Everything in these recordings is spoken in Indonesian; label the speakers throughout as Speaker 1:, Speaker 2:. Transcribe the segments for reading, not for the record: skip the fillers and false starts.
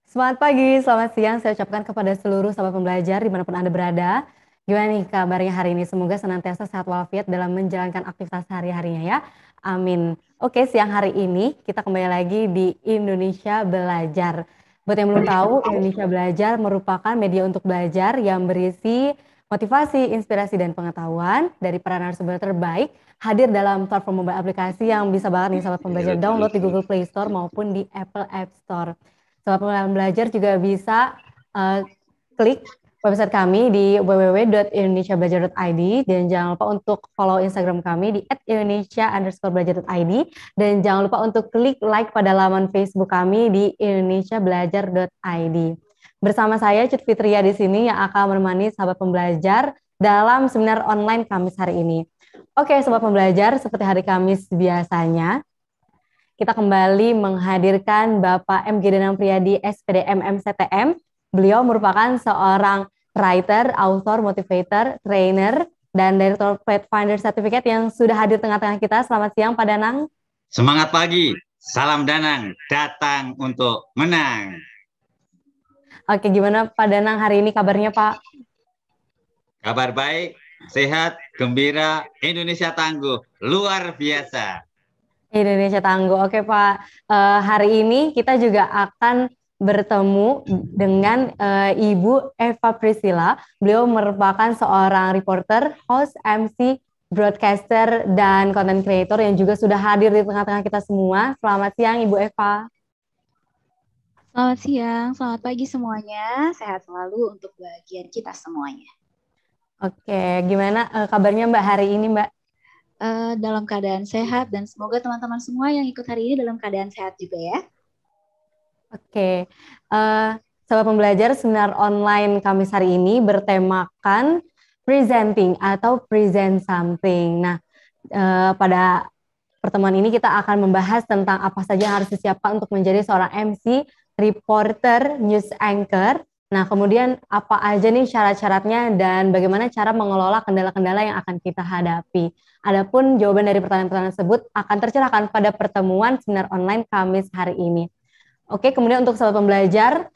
Speaker 1: Semangat pagi, selamat siang saya ucapkan kepada seluruh sahabat pembelajar dimanapun Anda berada. Gimana nih kabarnya hari ini? Semoga senantiasa sehat walafiat dalam menjalankan aktivitas sehari-harinya ya. Amin. Oke, siang hari ini kita kembali lagi di Indonesia Belajar. Buat yang belum tahu, Indonesia Belajar merupakan media untuk belajar yang berisi motivasi, inspirasi, dan pengetahuan dari para narasumber terbaik hadir dalam platform mobile aplikasi yang bisa banget nih sahabat pembelajar download di Google Play Store maupun di Apple App Store. Sahabat pengalaman belajar juga bisa uh, klik website kami di www.indonesiabelajar.id dan jangan lupa untuk follow Instagram kami di @indonesia_belajar.id dan jangan lupa untuk klik like pada laman Facebook kami di indonesiabelajar.id. Bersama saya Cut Fitria di sini yang akan menemani sahabat pembelajar dalam seminar online Kamis hari ini. Oke, sahabat pembelajar, seperti hari Kamis biasanya, kita kembali menghadirkan Bapak M. Danang Priyadi, SPD MMCTM. Beliau merupakan seorang writer, author, motivator, trainer, dan Director Pathfinder Certificate yang sudah hadir tengah-tengah kita. Selamat siang Pak Danang.
Speaker 2: Semangat pagi, salam Danang, datang untuk menang.
Speaker 1: Oke, gimana Pak Danang hari ini kabarnya Pak?
Speaker 2: Kabar baik, sehat, gembira, Indonesia tangguh, luar biasa.
Speaker 1: Indonesia Tangguh. Oke Pak, hari ini kita juga akan bertemu dengan Ibu Eva Priscilla. Beliau merupakan seorang reporter, host, MC, broadcaster, dan content creator yang juga sudah hadir di tengah-tengah kita semua. Selamat siang Ibu Eva.
Speaker 3: Selamat siang, selamat pagi semuanya. Sehat selalu untuk bagian kita semuanya.
Speaker 1: Oke, gimana kabarnya Mbak hari ini Mbak?
Speaker 3: Dalam keadaan sehat dan semoga teman-teman semua yang ikut hari ini dalam keadaan sehat juga ya.
Speaker 1: Oke, sahabat pembelajar, seminar online Kamis hari ini bertemakan presenting atau present something. Nah, pada pertemuan ini kita akan membahas tentang apa saja yang harus disiapkan untuk menjadi seorang MC, reporter, news anchor. Nah, kemudian apa aja nih syarat-syaratnya dan bagaimana cara mengelola kendala-kendala yang akan kita hadapi. Adapun jawaban dari pertanyaan-pertanyaan tersebut akan tercerahkan pada pertemuan seminar online Kamis hari ini. Oke, kemudian untuk sahabat pembelajar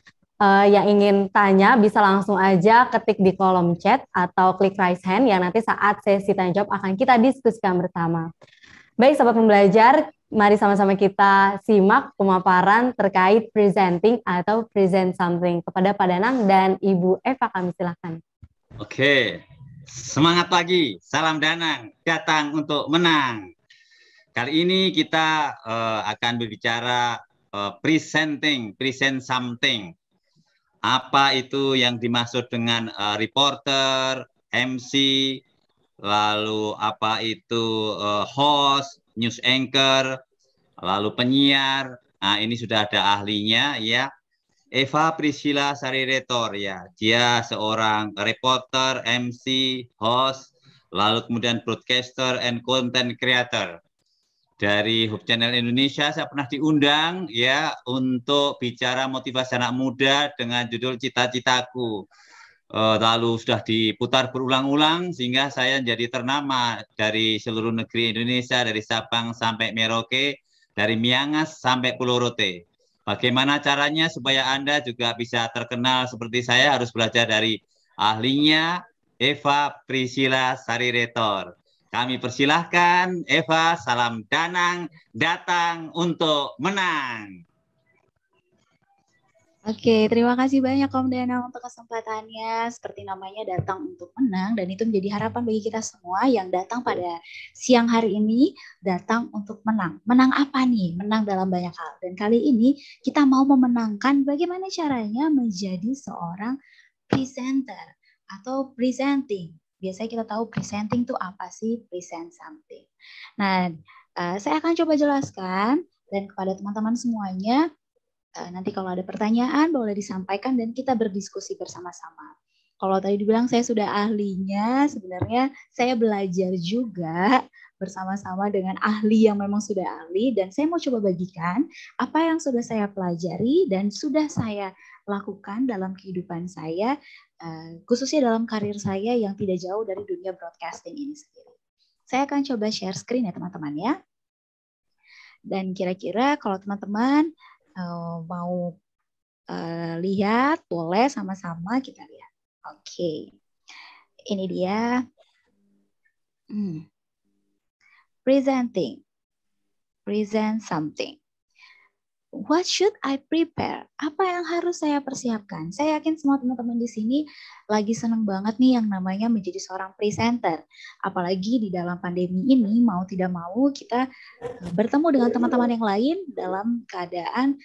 Speaker 1: yang ingin tanya bisa langsung aja ketik di kolom chat atau klik raise hand yang nanti saat sesi tanya jawab akan kita diskusikan bersama. Baik sahabat pembelajar, mari sama-sama kita simak pemaparan terkait presenting atau present something kepada Pak Danang dan Ibu Eva, kami silahkan.
Speaker 2: Oke, semangat pagi, salam Danang, datang untuk menang. Kali ini kita akan berbicara present something. Apa itu yang dimaksud dengan reporter, MC, lalu apa itu host, news anchor, lalu penyiar. Nah, ini sudah ada ahlinya ya. Eva Priscilla Sariretor ya. Dia seorang reporter, MC, host, lalu kemudian broadcaster and content creator. Dari Hub Channel Indonesia saya pernah diundang ya untuk bicara motivasi anak muda dengan judul Cita-Citaku. Lalu sudah diputar berulang-ulang sehingga saya jadi ternama dari seluruh negeri Indonesia, dari Sabang sampai Merauke, dari Miangas sampai Pulau Rote. Bagaimana caranya supaya Anda juga bisa terkenal seperti saya, harus belajar dari ahlinya Eva Priscilla Sariretor. Kami persilahkan Eva, salam Danang, datang untuk menang.
Speaker 3: Oke, terima kasih banyak Om Danang untuk kesempatannya. Seperti namanya datang untuk menang dan itu menjadi harapan bagi kita semua yang datang pada siang hari ini, datang untuk menang. Menang apa nih? Menang dalam banyak hal. Dan kali ini kita mau memenangkan bagaimana caranya menjadi seorang presenter atau presenting. Biasanya kita tahu presenting itu apa sih? Present something. Nah, saya akan coba jelaskan dan kepada teman-teman semuanya, nanti kalau ada pertanyaan boleh disampaikan dan kita berdiskusi bersama-sama. Kalau tadi dibilang saya sudah ahlinya, sebenarnya saya belajar juga bersama-sama dengan ahli yang memang sudah ahli dan saya mau coba bagikan apa yang sudah saya pelajari dan sudah saya lakukan dalam kehidupan saya, khususnya dalam karir saya yang tidak jauh dari dunia broadcasting ini sendiri. Saya akan coba share screen ya teman-teman ya. Dan kira-kira kalau teman-teman mau lihat, boleh sama-sama kita lihat. Oke, ini dia. Presenting, present something. What should I prepare? Apa yang harus saya persiapkan? Saya yakin semua teman-teman di sini lagi senang banget nih yang namanya menjadi seorang presenter. Apalagi di dalam pandemi ini, mau tidak mau kita bertemu dengan teman-teman yang lain dalam keadaan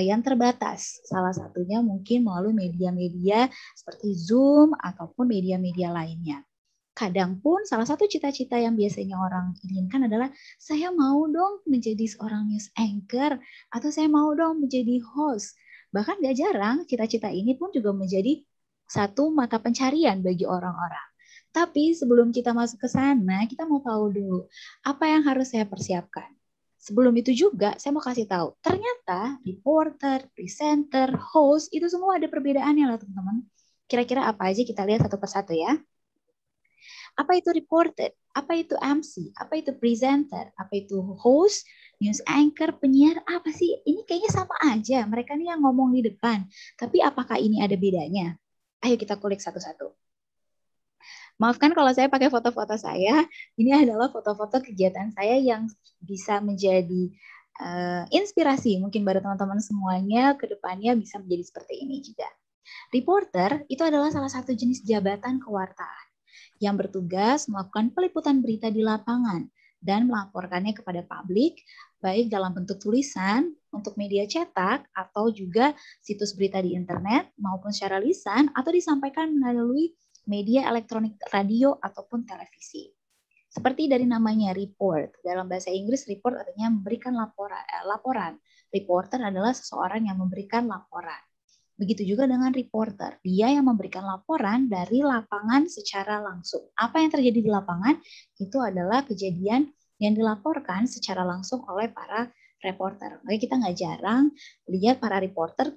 Speaker 3: yang terbatas. Salah satunya mungkin melalui media-media seperti Zoom ataupun media-media lainnya. Kadang pun salah satu cita-cita yang biasanya orang inginkan adalah saya mau dong menjadi seorang news anchor atau saya mau dong menjadi host. Bahkan gak jarang cita-cita ini pun juga menjadi satu mata pencarian bagi orang-orang. Tapi sebelum kita masuk ke sana, kita mau tahu dulu apa yang harus saya persiapkan. Sebelum itu juga saya mau kasih tahu, ternyata reporter, presenter, host itu semua ada perbedaannya lah teman-teman. Kira-kira apa aja kita lihat satu persatu ya. Apa itu reporter? Apa itu MC? Apa itu presenter? Apa itu host? News anchor? Penyiar? Apa sih? Ini kayaknya sama aja. Mereka nih yang ngomong di depan. Tapi apakah ini ada bedanya? Ayo kita kulik satu-satu. Maafkan kalau saya pakai foto-foto saya. Ini adalah foto-foto kegiatan saya yang bisa menjadi inspirasi. Mungkin pada teman-teman semuanya ke depannya bisa menjadi seperti ini juga. Reporter itu adalah salah satu jenis jabatan kewartaan yang bertugas melakukan peliputan berita di lapangan dan melaporkannya kepada publik, baik dalam bentuk tulisan untuk media cetak atau juga situs berita di internet maupun secara lisan atau disampaikan melalui media elektronik radio ataupun televisi. Seperti dari namanya report, dalam bahasa Inggris report artinya memberikan laporan. Reporter adalah seseorang yang memberikan laporan. Begitu juga dengan reporter, dia yang memberikan laporan dari lapangan secara langsung. Apa yang terjadi di lapangan itu adalah kejadian yang dilaporkan secara langsung oleh para reporter. Makanya kita nggak jarang lihat para reporter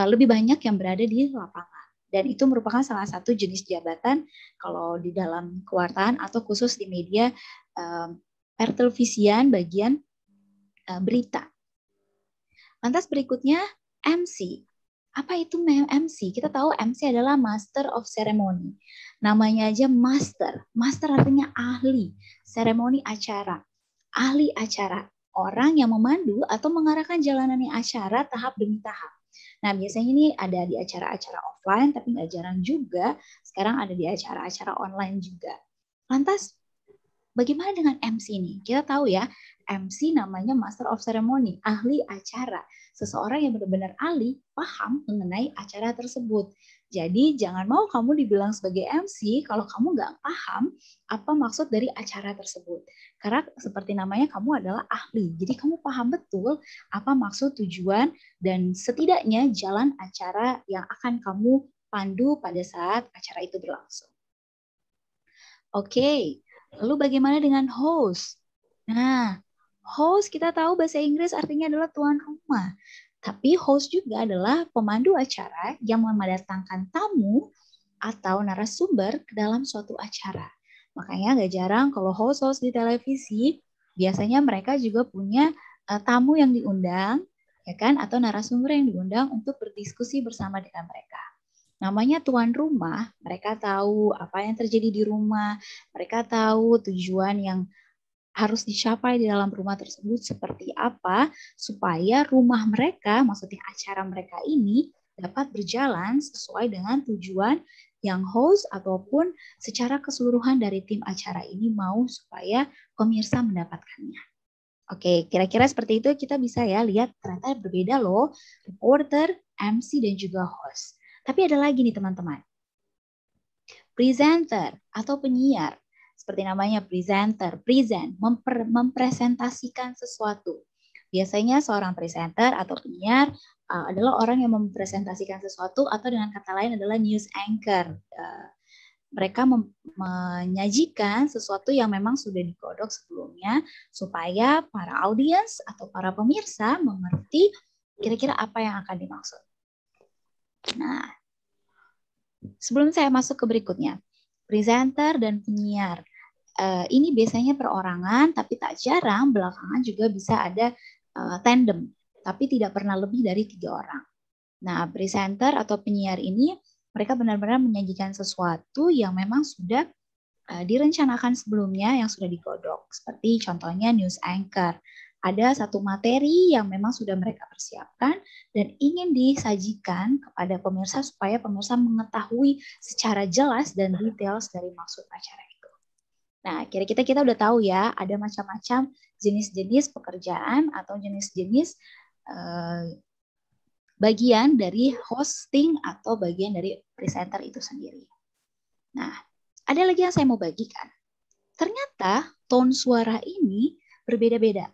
Speaker 3: lebih banyak yang berada di lapangan. Dan itu merupakan salah satu jenis jabatan kalau di dalam kewartaan atau khusus di media pertelevisian bagian berita. Lantas berikutnya MC. Apa itu MC? Kita tahu MC adalah Master of Ceremony. Namanya aja Master. Master artinya ahli. Seremoni acara. Ahli acara. Orang yang memandu atau mengarahkan jalanannya acara tahap demi tahap. Nah, biasanya ini ada di acara-acara offline, tapi nggak jarang juga. Sekarang ada di acara-acara online juga. Lantas, bagaimana dengan MC ini? Kita tahu ya, MC namanya Master of Ceremony, ahli acara. Seseorang yang benar-benar ahli, paham mengenai acara tersebut. Jadi jangan mau kamu dibilang sebagai MC kalau kamu nggak paham apa maksud dari acara tersebut. Karena seperti namanya kamu adalah ahli. Jadi kamu paham betul apa maksud tujuan dan setidaknya jalan acara yang akan kamu pandu pada saat acara itu berlangsung. Oke, lalu bagaimana dengan host? Nah, host kita tahu bahasa Inggris artinya adalah tuan rumah. Tapi host juga adalah pemandu acara yang mendatangkan tamu atau narasumber ke dalam suatu acara. Makanya gak jarang kalau host-host di televisi, biasanya mereka juga punya tamu yang diundang, ya kan, atau narasumber yang diundang untuk berdiskusi bersama dengan mereka. Namanya tuan rumah, mereka tahu apa yang terjadi di rumah, mereka tahu tujuan yang harus dicapai di dalam rumah tersebut seperti apa supaya rumah mereka, maksudnya acara mereka ini dapat berjalan sesuai dengan tujuan yang host ataupun secara keseluruhan dari tim acara ini mau supaya pemirsa mendapatkannya. Oke, kira-kira seperti itu kita bisa ya lihat ternyata berbeda loh reporter, MC dan juga host. Tapi ada lagi nih teman-teman. Presenter atau penyiar. Seperti namanya presenter, present, mempresentasikan sesuatu. Biasanya seorang presenter atau penyiar adalah orang yang mempresentasikan sesuatu atau dengan kata lain adalah news anchor. Mereka menyajikan sesuatu yang memang sudah digodok sebelumnya supaya para audiens atau para pemirsa mengerti kira-kira apa yang akan dimaksud. Nah, sebelum saya masuk ke berikutnya, presenter dan penyiar. Ini biasanya perorangan, tapi tak jarang belakangan juga bisa ada tandem, tapi tidak pernah lebih dari 3 orang. Nah, presenter atau penyiar ini mereka benar-benar menyajikan sesuatu yang memang sudah direncanakan sebelumnya, yang sudah digodok. Seperti contohnya news anchor. Ada satu materi yang memang sudah mereka persiapkan dan ingin disajikan kepada pemirsa supaya pemirsa mengetahui secara jelas dan details dari maksud acara itu. Nah, kira-kira kita udah tahu ya, ada macam-macam jenis-jenis pekerjaan atau jenis-jenis bagian dari hosting atau bagian dari presenter itu sendiri. Nah, ada lagi yang saya mau bagikan. Ternyata tone suara ini berbeda-beda.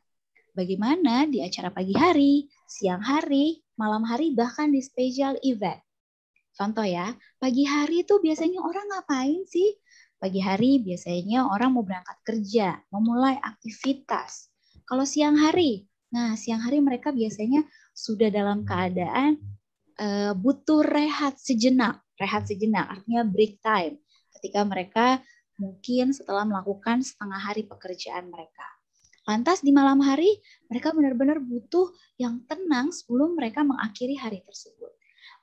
Speaker 3: Bagaimana di acara pagi hari, siang hari, malam hari, bahkan di special event. Contoh ya, pagi hari itu biasanya orang ngapain sih? Pagi hari biasanya orang mau berangkat kerja, memulai aktivitas. Kalau siang hari, nah siang hari mereka biasanya sudah dalam keadaan butuh rehat sejenak. Rehat sejenak artinya break time. Ketika mereka mungkin setelah melakukan setengah hari pekerjaan mereka. Lantas di malam hari mereka benar-benar butuh yang tenang sebelum mereka mengakhiri hari tersebut.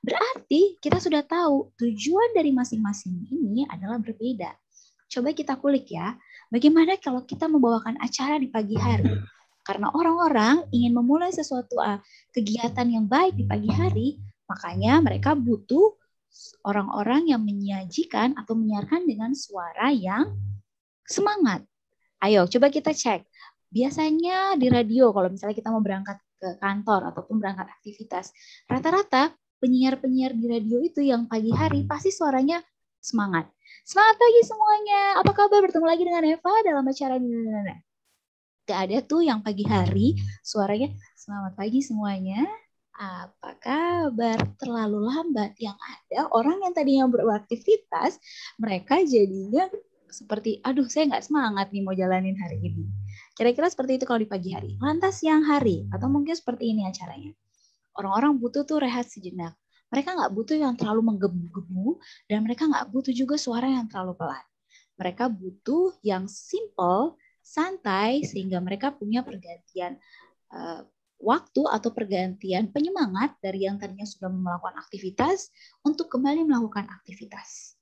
Speaker 3: Berarti kita sudah tahu tujuan dari masing-masing ini adalah berbeda. Coba kita kulik ya, bagaimana kalau kita membawakan acara di pagi hari? Karena orang-orang ingin memulai sesuatu kegiatan yang baik di pagi hari, makanya mereka butuh orang-orang yang menyajikan atau menyiarkan dengan suara yang semangat. Ayo coba kita cek. Biasanya di radio kalau misalnya kita mau berangkat ke kantor ataupun berangkat aktivitas, rata-rata penyiar-penyiar di radio itu yang pagi hari pasti suaranya semangat. Semangat pagi semuanya. Apa kabar? Bertemu lagi dengan Eva dalam acara ini. Gak ada tuh yang pagi hari suaranya selamat pagi semuanya. Apa kabar? Terlalu lambat. Yang ada orang yang tadinya beraktivitas, mereka jadinya seperti, aduh saya nggak semangat nih mau jalanin hari ini. Kira-kira seperti itu kalau di pagi hari. Lantas siang hari, atau mungkin seperti ini acaranya. Orang-orang butuh tuh rehat sejenak. Mereka nggak butuh yang terlalu menggebu-gebu, dan mereka nggak butuh juga suara yang terlalu pelan. Mereka butuh yang simple, santai, sehingga mereka punya pergantian waktu atau pergantian penyemangat dari yang tadinya sudah melakukan aktivitas untuk kembali melakukan aktivitas.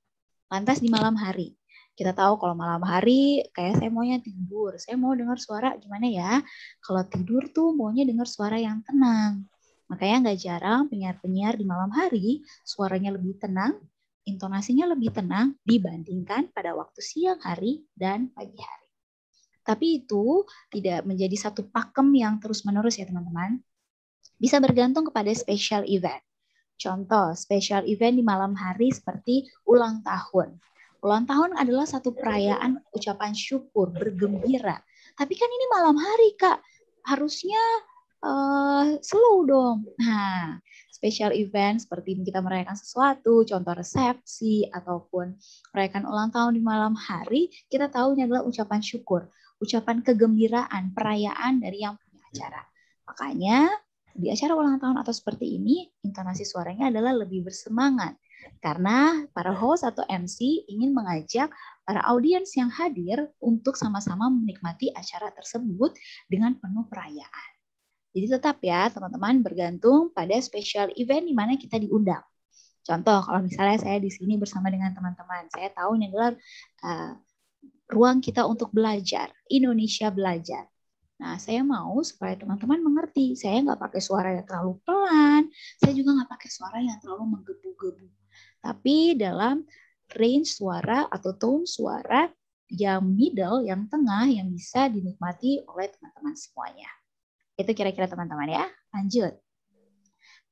Speaker 3: Lantas di malam hari, kita tahu kalau malam hari kayak saya maunya tidur, saya mau dengar suara gimana ya? Kalau tidur tuh maunya dengar suara yang tenang. Makanya nggak jarang penyiar-penyiar di malam hari suaranya lebih tenang, intonasinya lebih tenang dibandingkan pada waktu siang hari dan pagi hari. Tapi itu tidak menjadi satu pakem yang terus-menerus ya teman-teman. Bisa bergantung kepada special event. Contoh, special event di malam hari seperti ulang tahun. Ulang tahun adalah satu perayaan ucapan syukur, bergembira. Tapi kan ini malam hari, Kak. Harusnya slow dong. Nah, special event seperti kita merayakan sesuatu, contoh resepsi, ataupun merayakan ulang tahun di malam hari, kita tahu ini adalah ucapan syukur, ucapan kegembiraan, perayaan dari yang punya acara. Makanya, di acara ulang tahun atau seperti ini, intonasi suaranya adalah lebih bersemangat. Karena para host atau MC ingin mengajak para audiens yang hadir untuk sama-sama menikmati acara tersebut dengan penuh perayaan. Jadi tetap ya teman-teman bergantung pada special event di mana kita diundang. Contoh kalau misalnya saya di sini bersama dengan teman-teman, saya tahu ini adalah ruang kita untuk belajar, Indonesia Belajar. Nah, saya mau supaya teman-teman mengerti, saya nggak pakai suara yang terlalu pelan, saya juga nggak pakai suara yang terlalu menggebu-gebu. Tapi dalam range suara atau tone suara yang middle, yang tengah, yang bisa dinikmati oleh teman-teman semuanya. Itu kira-kira teman-teman ya. Lanjut.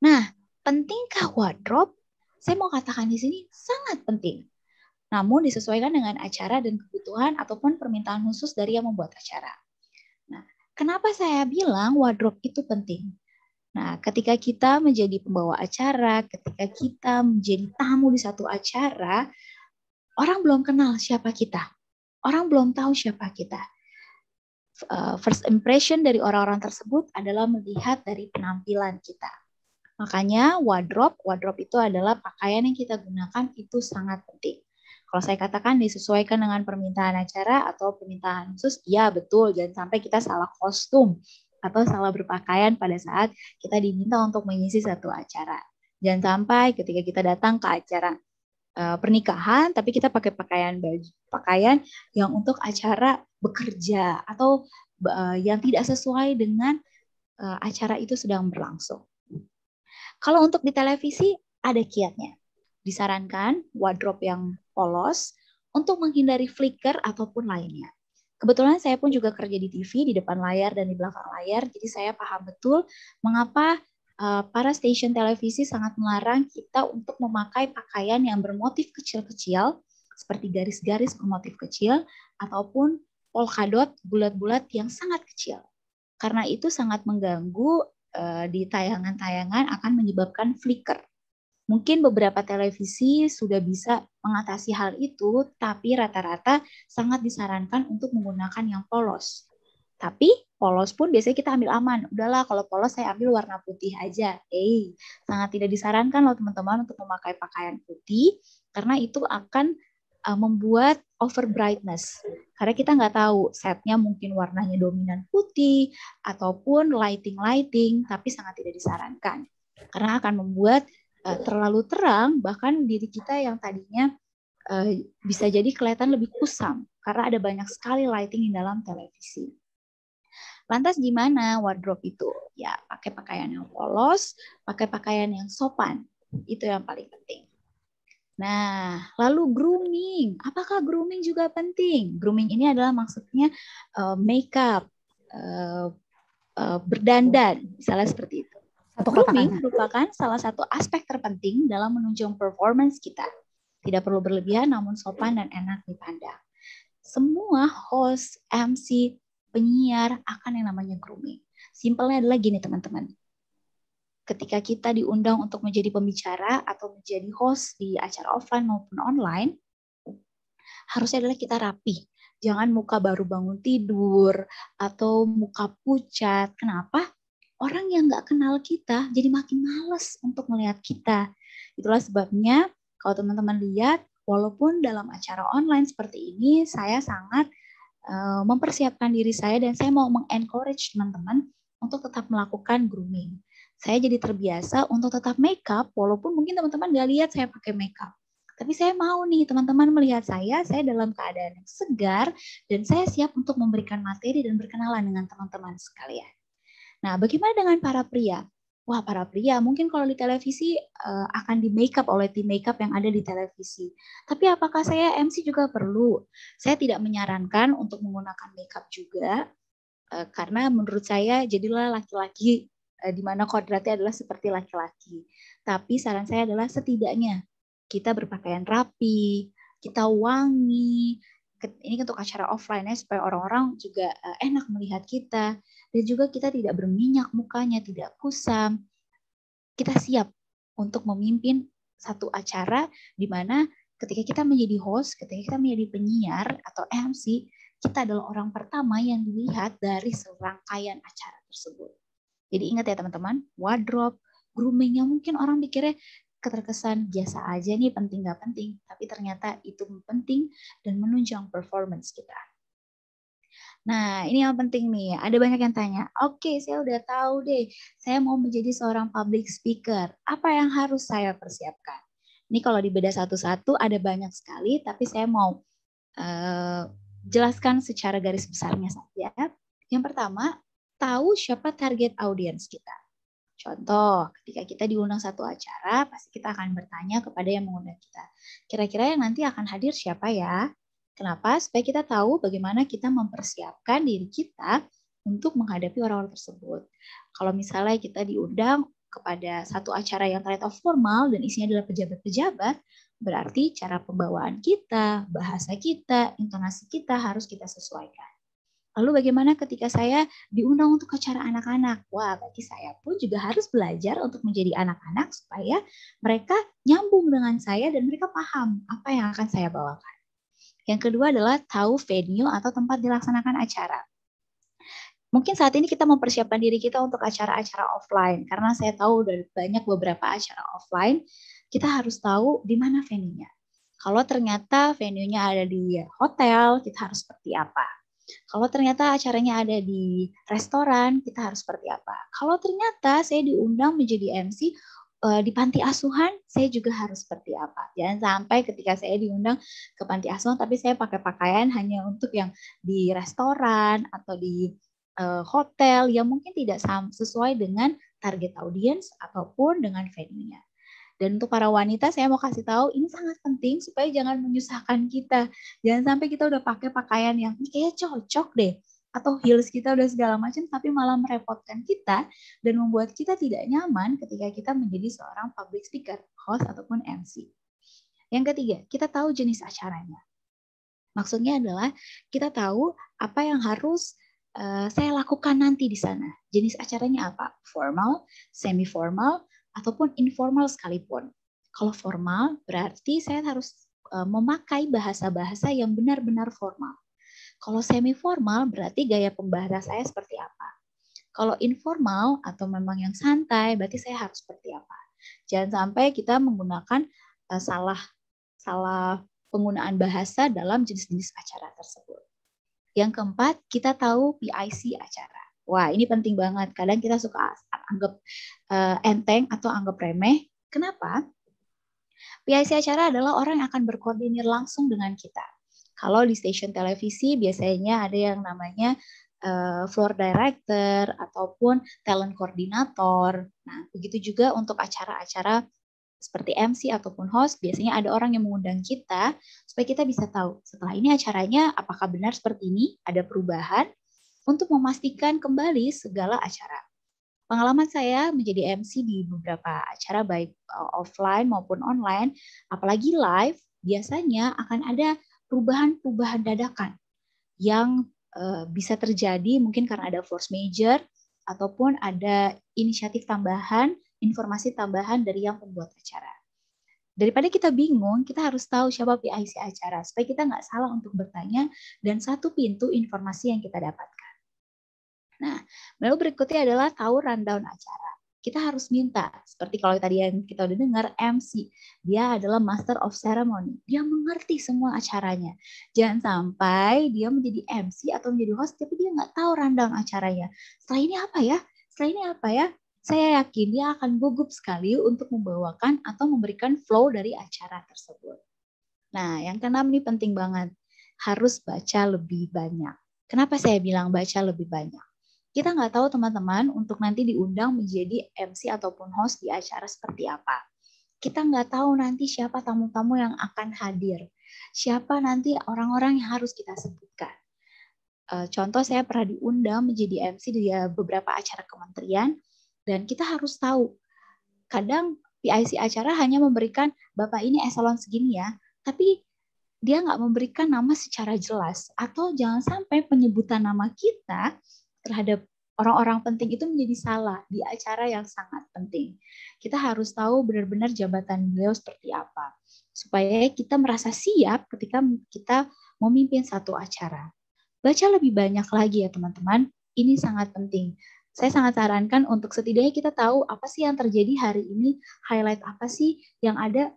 Speaker 3: Nah, pentingkah wardrobe? Saya mau katakan di sini sangat penting. Namun disesuaikan dengan acara dan kebutuhan ataupun permintaan khusus dari yang membuat acara. Nah, kenapa saya bilang wardrobe itu penting? Nah, ketika kita menjadi pembawa acara, ketika kita menjadi tamu di satu acara, orang belum kenal siapa kita. Orang belum tahu siapa kita. First impression dari orang-orang tersebut adalah melihat dari penampilan kita. Makanya wardrobe itu adalah pakaian yang kita gunakan itu sangat penting. Kalau saya katakan disesuaikan dengan permintaan acara atau permintaan khusus, ya betul, jangan sampai kita salah kostum atau salah berpakaian pada saat kita diminta untuk mengisi satu acara. Jangan sampai ketika kita datang ke acara pernikahan, tapi kita pakai pakaian yang untuk acara bekerja atau yang tidak sesuai dengan acara itu sedang berlangsung. Kalau untuk di televisi ada kiatnya. Disarankan wardrobe yang polos untuk menghindari flicker ataupun lainnya. Kebetulan saya pun juga kerja di TV, di depan layar dan di belakang layar, jadi saya paham betul mengapa para stasiun televisi sangat melarang kita untuk memakai pakaian yang bermotif kecil-kecil, seperti garis-garis bermotif kecil, ataupun polkadot bulat-bulat yang sangat kecil. Karena itu sangat mengganggu di tayangan-tayangan, akan menyebabkan flicker. Mungkin beberapa televisi sudah bisa mengatasi hal itu, tapi rata-rata sangat disarankan untuk menggunakan yang polos. Tapi polos pun biasanya kita ambil aman. Udahlah, kalau polos saya ambil warna putih aja. Sangat tidak disarankan loh teman-teman untuk memakai pakaian putih, karena itu akan membuat over brightness. Karena kita nggak tahu setnya mungkin warnanya dominan putih ataupun lighting, tapi sangat tidak disarankan. Karena akan membuat terlalu terang, bahkan diri kita yang tadinya bisa jadi kelihatan lebih kusam karena ada banyak sekali lighting di dalam televisi. Lantas gimana wardrobe itu? Ya, pakai pakaian yang polos, pakai pakaian yang sopan. Itu yang paling penting. Nah, lalu grooming. Apakah grooming juga penting? Grooming ini adalah maksudnya makeup, berdandan, misalnya seperti itu. Grooming merupakan salah satu aspek terpenting dalam menunjang performance kita. Tidak perlu berlebihan, namun sopan dan enak dipandang. Semua host, MC, penyiar akan yang namanya grooming. Simpelnya adalah gini teman-teman. Ketika kita diundang untuk menjadi pembicara atau menjadi host di acara offline maupun online, harusnya adalah kita rapi. Jangan muka baru bangun tidur atau muka pucat. Kenapa? Orang yang nggak kenal kita jadi makin males untuk melihat kita. Itulah sebabnya kalau teman-teman lihat, walaupun dalam acara online seperti ini, saya sangat mempersiapkan diri saya dan saya mau mengencourage teman-teman untuk tetap melakukan grooming. Saya jadi terbiasa untuk tetap makeup, walaupun mungkin teman-teman nggak lihat saya pakai makeup. Tapi saya mau nih teman-teman melihat saya dalam keadaan yang segar dan saya siap untuk memberikan materi dan berkenalan dengan teman-teman sekalian. Nah, bagaimana dengan para pria? Wah, para pria mungkin kalau di televisi akan di make up oleh tim make up yang ada di televisi. Tapi apakah saya MC juga perlu? Saya tidak menyarankan untuk menggunakan make up juga, karena menurut saya jadilah laki-laki di mana kodratnya adalah seperti laki-laki. Tapi saran saya adalah setidaknya kita berpakaian rapi, kita wangi. Ini untuk acara offline ya, supaya orang-orang juga enak melihat kita. Dan juga kita tidak berminyak mukanya, tidak kusam. Kita siap untuk memimpin satu acara di mana ketika kita menjadi host, ketika kita menjadi penyiar atau MC, kita adalah orang pertama yang dilihat dari serangkaian acara tersebut. Jadi ingat ya teman-teman, wardrobe, grooming yang mungkin orang pikirnya keterkesan biasa aja nih, penting nggak penting. Tapi ternyata itu penting dan menunjang performance kita. Nah, ini yang penting nih. Ada banyak yang tanya, oke, saya udah tahu deh, saya mau menjadi seorang public speaker. Apa yang harus saya persiapkan? Ini kalau dibedah satu-satu ada banyak sekali, tapi saya mau jelaskan secara garis besarnya saja. Yang pertama, tahu siapa target audiens kita. Contoh, ketika kita diundang satu acara, pasti kita akan bertanya kepada yang mengundang kita. Kira-kira yang nanti akan hadir siapa ya? Kenapa? Supaya kita tahu bagaimana kita mempersiapkan diri kita untuk menghadapi orang-orang tersebut. Kalau misalnya kita diundang kepada satu acara yang ternyata formal dan isinya adalah pejabat-pejabat, berarti cara pembawaan kita, bahasa kita, intonasi kita harus kita sesuaikan. Lalu bagaimana ketika saya diundang untuk acara anak-anak? Wah, berarti saya pun juga harus belajar untuk menjadi anak-anak supaya mereka nyambung dengan saya dan mereka paham apa yang akan saya bawakan. Yang kedua adalah tahu venue atau tempat dilaksanakan acara. Mungkin saat ini kita mempersiapkan diri kita untuk acara-acara offline, karena saya tahu dari banyak beberapa acara offline, kita harus tahu di mana venue-nya. Kalau ternyata venue-nya ada di hotel, kita harus seperti apa? Kalau ternyata acaranya ada di restoran, kita harus seperti apa? Kalau ternyata saya diundang menjadi MC di panti asuhan saya juga harus seperti apa. Jangan sampai ketika saya diundang ke panti asuhan tapi saya pakai pakaian hanya untuk yang di restoran atau di hotel yang mungkin tidak sesuai dengan target audiens ataupun dengan venue-nya. Dan untuk para wanita saya mau kasih tahu ini sangat penting supaya jangan menyusahkan kita. Jangan sampai kita udah pakai pakaian yang kayaknya cocok deh atau heels kita udah segala macam tapi malah merepotkan kita dan membuat kita tidak nyaman ketika kita menjadi seorang public speaker, host ataupun MC. Yang ketiga, kita tahu jenis acaranya. Maksudnya adalah kita tahu apa yang harus saya lakukan nanti di sana. Jenis acaranya apa? Formal, semi formal, ataupun informal sekalipun. Kalau formal berarti saya harus memakai bahasa-bahasa yang benar-benar formal. Kalau semi formal berarti gaya pembahasa saya seperti apa. Kalau informal atau memang yang santai berarti saya harus seperti apa. Jangan sampai kita menggunakan salah penggunaan bahasa dalam jenis-jenis acara tersebut. Yang keempat, kita tahu PIC acara. Wah, ini penting banget. Kadang kita suka anggap enteng atau anggap remeh. Kenapa? PIC acara adalah orang yang akan berkoordinir langsung dengan kita. Kalau di stasiun televisi biasanya ada yang namanya floor director ataupun talent koordinator. Nah, begitu juga untuk acara-acara seperti MC ataupun host, biasanya ada orang yang mengundang kita supaya kita bisa tahu setelah ini acaranya apakah benar seperti ini, ada perubahan untuk memastikan kembali segala acara. Pengalaman saya menjadi MC di beberapa acara baik offline maupun online, apalagi live, biasanya akan ada perubahan-perubahan dadakan yang bisa terjadi mungkin karena ada force major ataupun ada inisiatif tambahan, informasi tambahan dari yang pembuat acara. Daripada kita bingung, kita harus tahu siapa PIC acara supaya kita nggak salah untuk bertanya dan satu pintu informasi yang kita dapatkan. Nah, lalu berikutnya adalah tahu rundown acara. Kita harus minta, seperti kalau tadi yang kita udah dengar, MC. Dia adalah Master of Ceremony. Dia mengerti semua acaranya. Jangan sampai dia menjadi MC atau menjadi host, tapi dia nggak tahu rundown acaranya. Setelah ini apa ya? Setelah ini apa ya? Saya yakin dia akan gugup sekali untuk membawakan atau memberikan flow dari acara tersebut. Nah, yang keenam ini penting banget. Harus baca lebih banyak. Kenapa saya bilang baca lebih banyak? Kita nggak tahu teman-teman untuk nanti diundang menjadi MC ataupun host di acara seperti apa. Kita nggak tahu nanti siapa tamu-tamu yang akan hadir. Siapa nanti orang-orang yang harus kita sebutkan. Contoh saya pernah diundang menjadi MC di beberapa acara kementerian dan kita harus tahu. Kadang PIC acara hanya memberikan Bapak ini eselon segini ya, tapi dia nggak memberikan nama secara jelas. Atau jangan sampai penyebutan nama kita terhadap orang-orang penting itu menjadi salah di acara yang sangat penting. Kita harus tahu benar-benar jabatan beliau seperti apa. Supaya kita merasa siap ketika kita memimpin satu acara. Baca lebih banyak lagi ya teman-teman. Ini sangat penting. Saya sangat sarankan untuk setidaknya kita tahu apa sih yang terjadi hari ini, highlight apa sih yang ada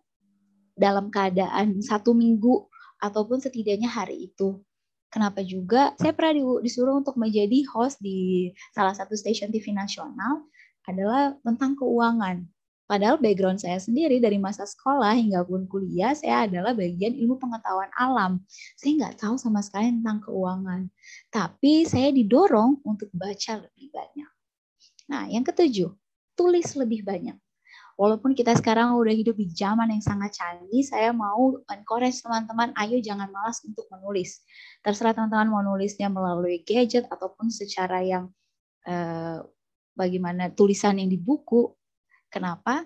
Speaker 3: dalam keadaan 1 minggu ataupun setidaknya hari itu. Kenapa juga saya pernah disuruh untuk menjadi host di salah satu stasiun TV nasional adalah tentang keuangan. Padahal background saya sendiri dari masa sekolah hingga pun kuliah, saya adalah bagian ilmu pengetahuan alam. Saya nggak tahu sama sekali tentang keuangan. Tapi saya didorong untuk baca lebih banyak. Nah, yang ketujuh, tulis lebih banyak. Walaupun kita sekarang udah hidup di zaman yang sangat canggih, saya mau encourage teman-teman, ayo jangan malas untuk menulis. Terserah teman-teman mau nulisnya melalui gadget ataupun secara yang bagaimana tulisan yang di buku. Kenapa?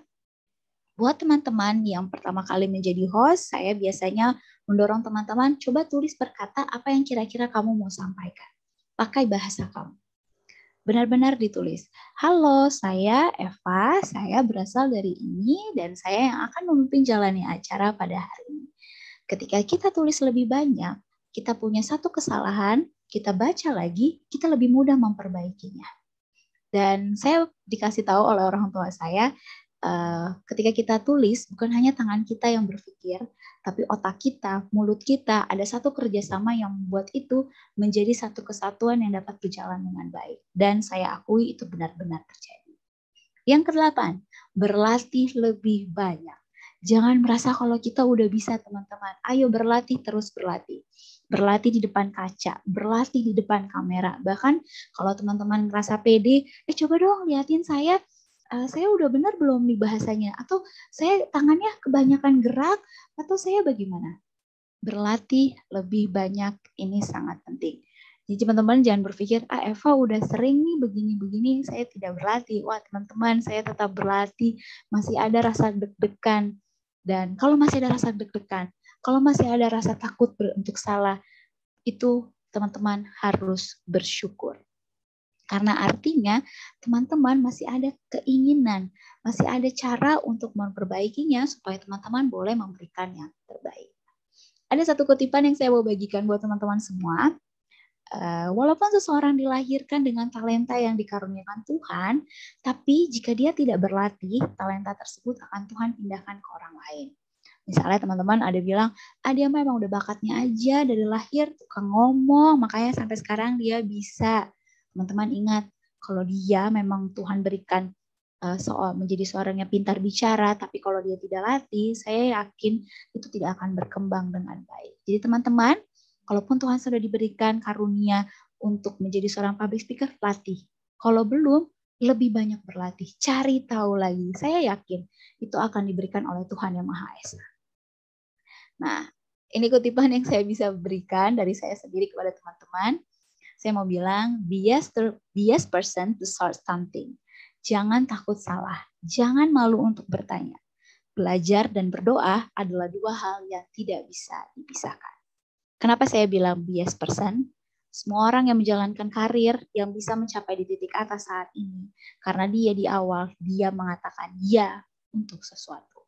Speaker 3: Buat teman-teman yang pertama kali menjadi host, saya biasanya mendorong teman-teman, coba tulis per kata apa yang kira-kira kamu mau sampaikan. Pakai bahasa kamu. Benar-benar ditulis. Halo, saya Eva, saya berasal dari ini dan saya yang akan memimpin jalannya acara pada hari ini. Ketika kita tulis lebih banyak, kita punya satu kesalahan, kita baca lagi, kita lebih mudah memperbaikinya. Dan saya dikasih tahu oleh orang tua saya, ketika kita tulis, bukan hanya tangan kita yang berpikir, tapi otak kita, mulut kita, ada satu kerjasama yang membuat itu menjadi satu kesatuan yang dapat berjalan dengan baik. Dan saya akui itu benar-benar terjadi. Yang kedelapan, berlatih lebih banyak. Jangan merasa kalau kita udah bisa, teman-teman. Ayo berlatih, terus berlatih. Berlatih di depan kaca, berlatih di depan kamera. Bahkan kalau teman-teman merasa pede, coba dong liatin saya udah benar belum nih bahasanya? Atau saya tangannya kebanyakan gerak? Atau saya bagaimana? Berlatih lebih banyak, ini sangat penting. Jadi teman-teman jangan berpikir, Eva udah sering nih begini-begini, saya tidak berlatih. Wah teman-teman, saya tetap berlatih, masih ada rasa deg-degan. Dan kalau masih ada rasa deg-degan, kalau masih ada rasa takut untuk salah, itu teman-teman harus bersyukur. Karena artinya teman-teman masih ada keinginan, masih ada cara untuk memperbaikinya supaya teman-teman boleh memberikan yang terbaik. Ada satu kutipan yang saya mau bagikan buat teman-teman semua. Walaupun seseorang dilahirkan dengan talenta yang dikaruniakan Tuhan, tapi jika dia tidak berlatih, talenta tersebut akan Tuhan pindahkan ke orang lain. Misalnya teman-teman ada bilang, dia memang udah bakatnya aja dari lahir tukang ngomong, makanya sampai sekarang dia bisa. Teman-teman ingat, kalau dia memang Tuhan berikan menjadi seorang yang pintar bicara, tapi kalau dia tidak latih, saya yakin itu tidak akan berkembang dengan baik. Jadi teman-teman, kalaupun Tuhan sudah diberikan karunia untuk menjadi seorang public speaker, latih. Kalau belum, lebih banyak berlatih, cari tahu lagi. Saya yakin itu akan diberikan oleh Tuhan Yang Maha Esa. Nah, ini kutipan yang saya bisa berikan dari saya sendiri kepada teman-teman. Saya mau bilang, be a person to start something. Jangan takut salah, jangan malu untuk bertanya. Belajar dan berdoa adalah dua hal yang tidak bisa dipisahkan. Kenapa saya bilang be a person? Semua orang yang menjalankan karir yang bisa mencapai di titik atas saat ini, karena dia di awal, dia mengatakan ya untuk sesuatu.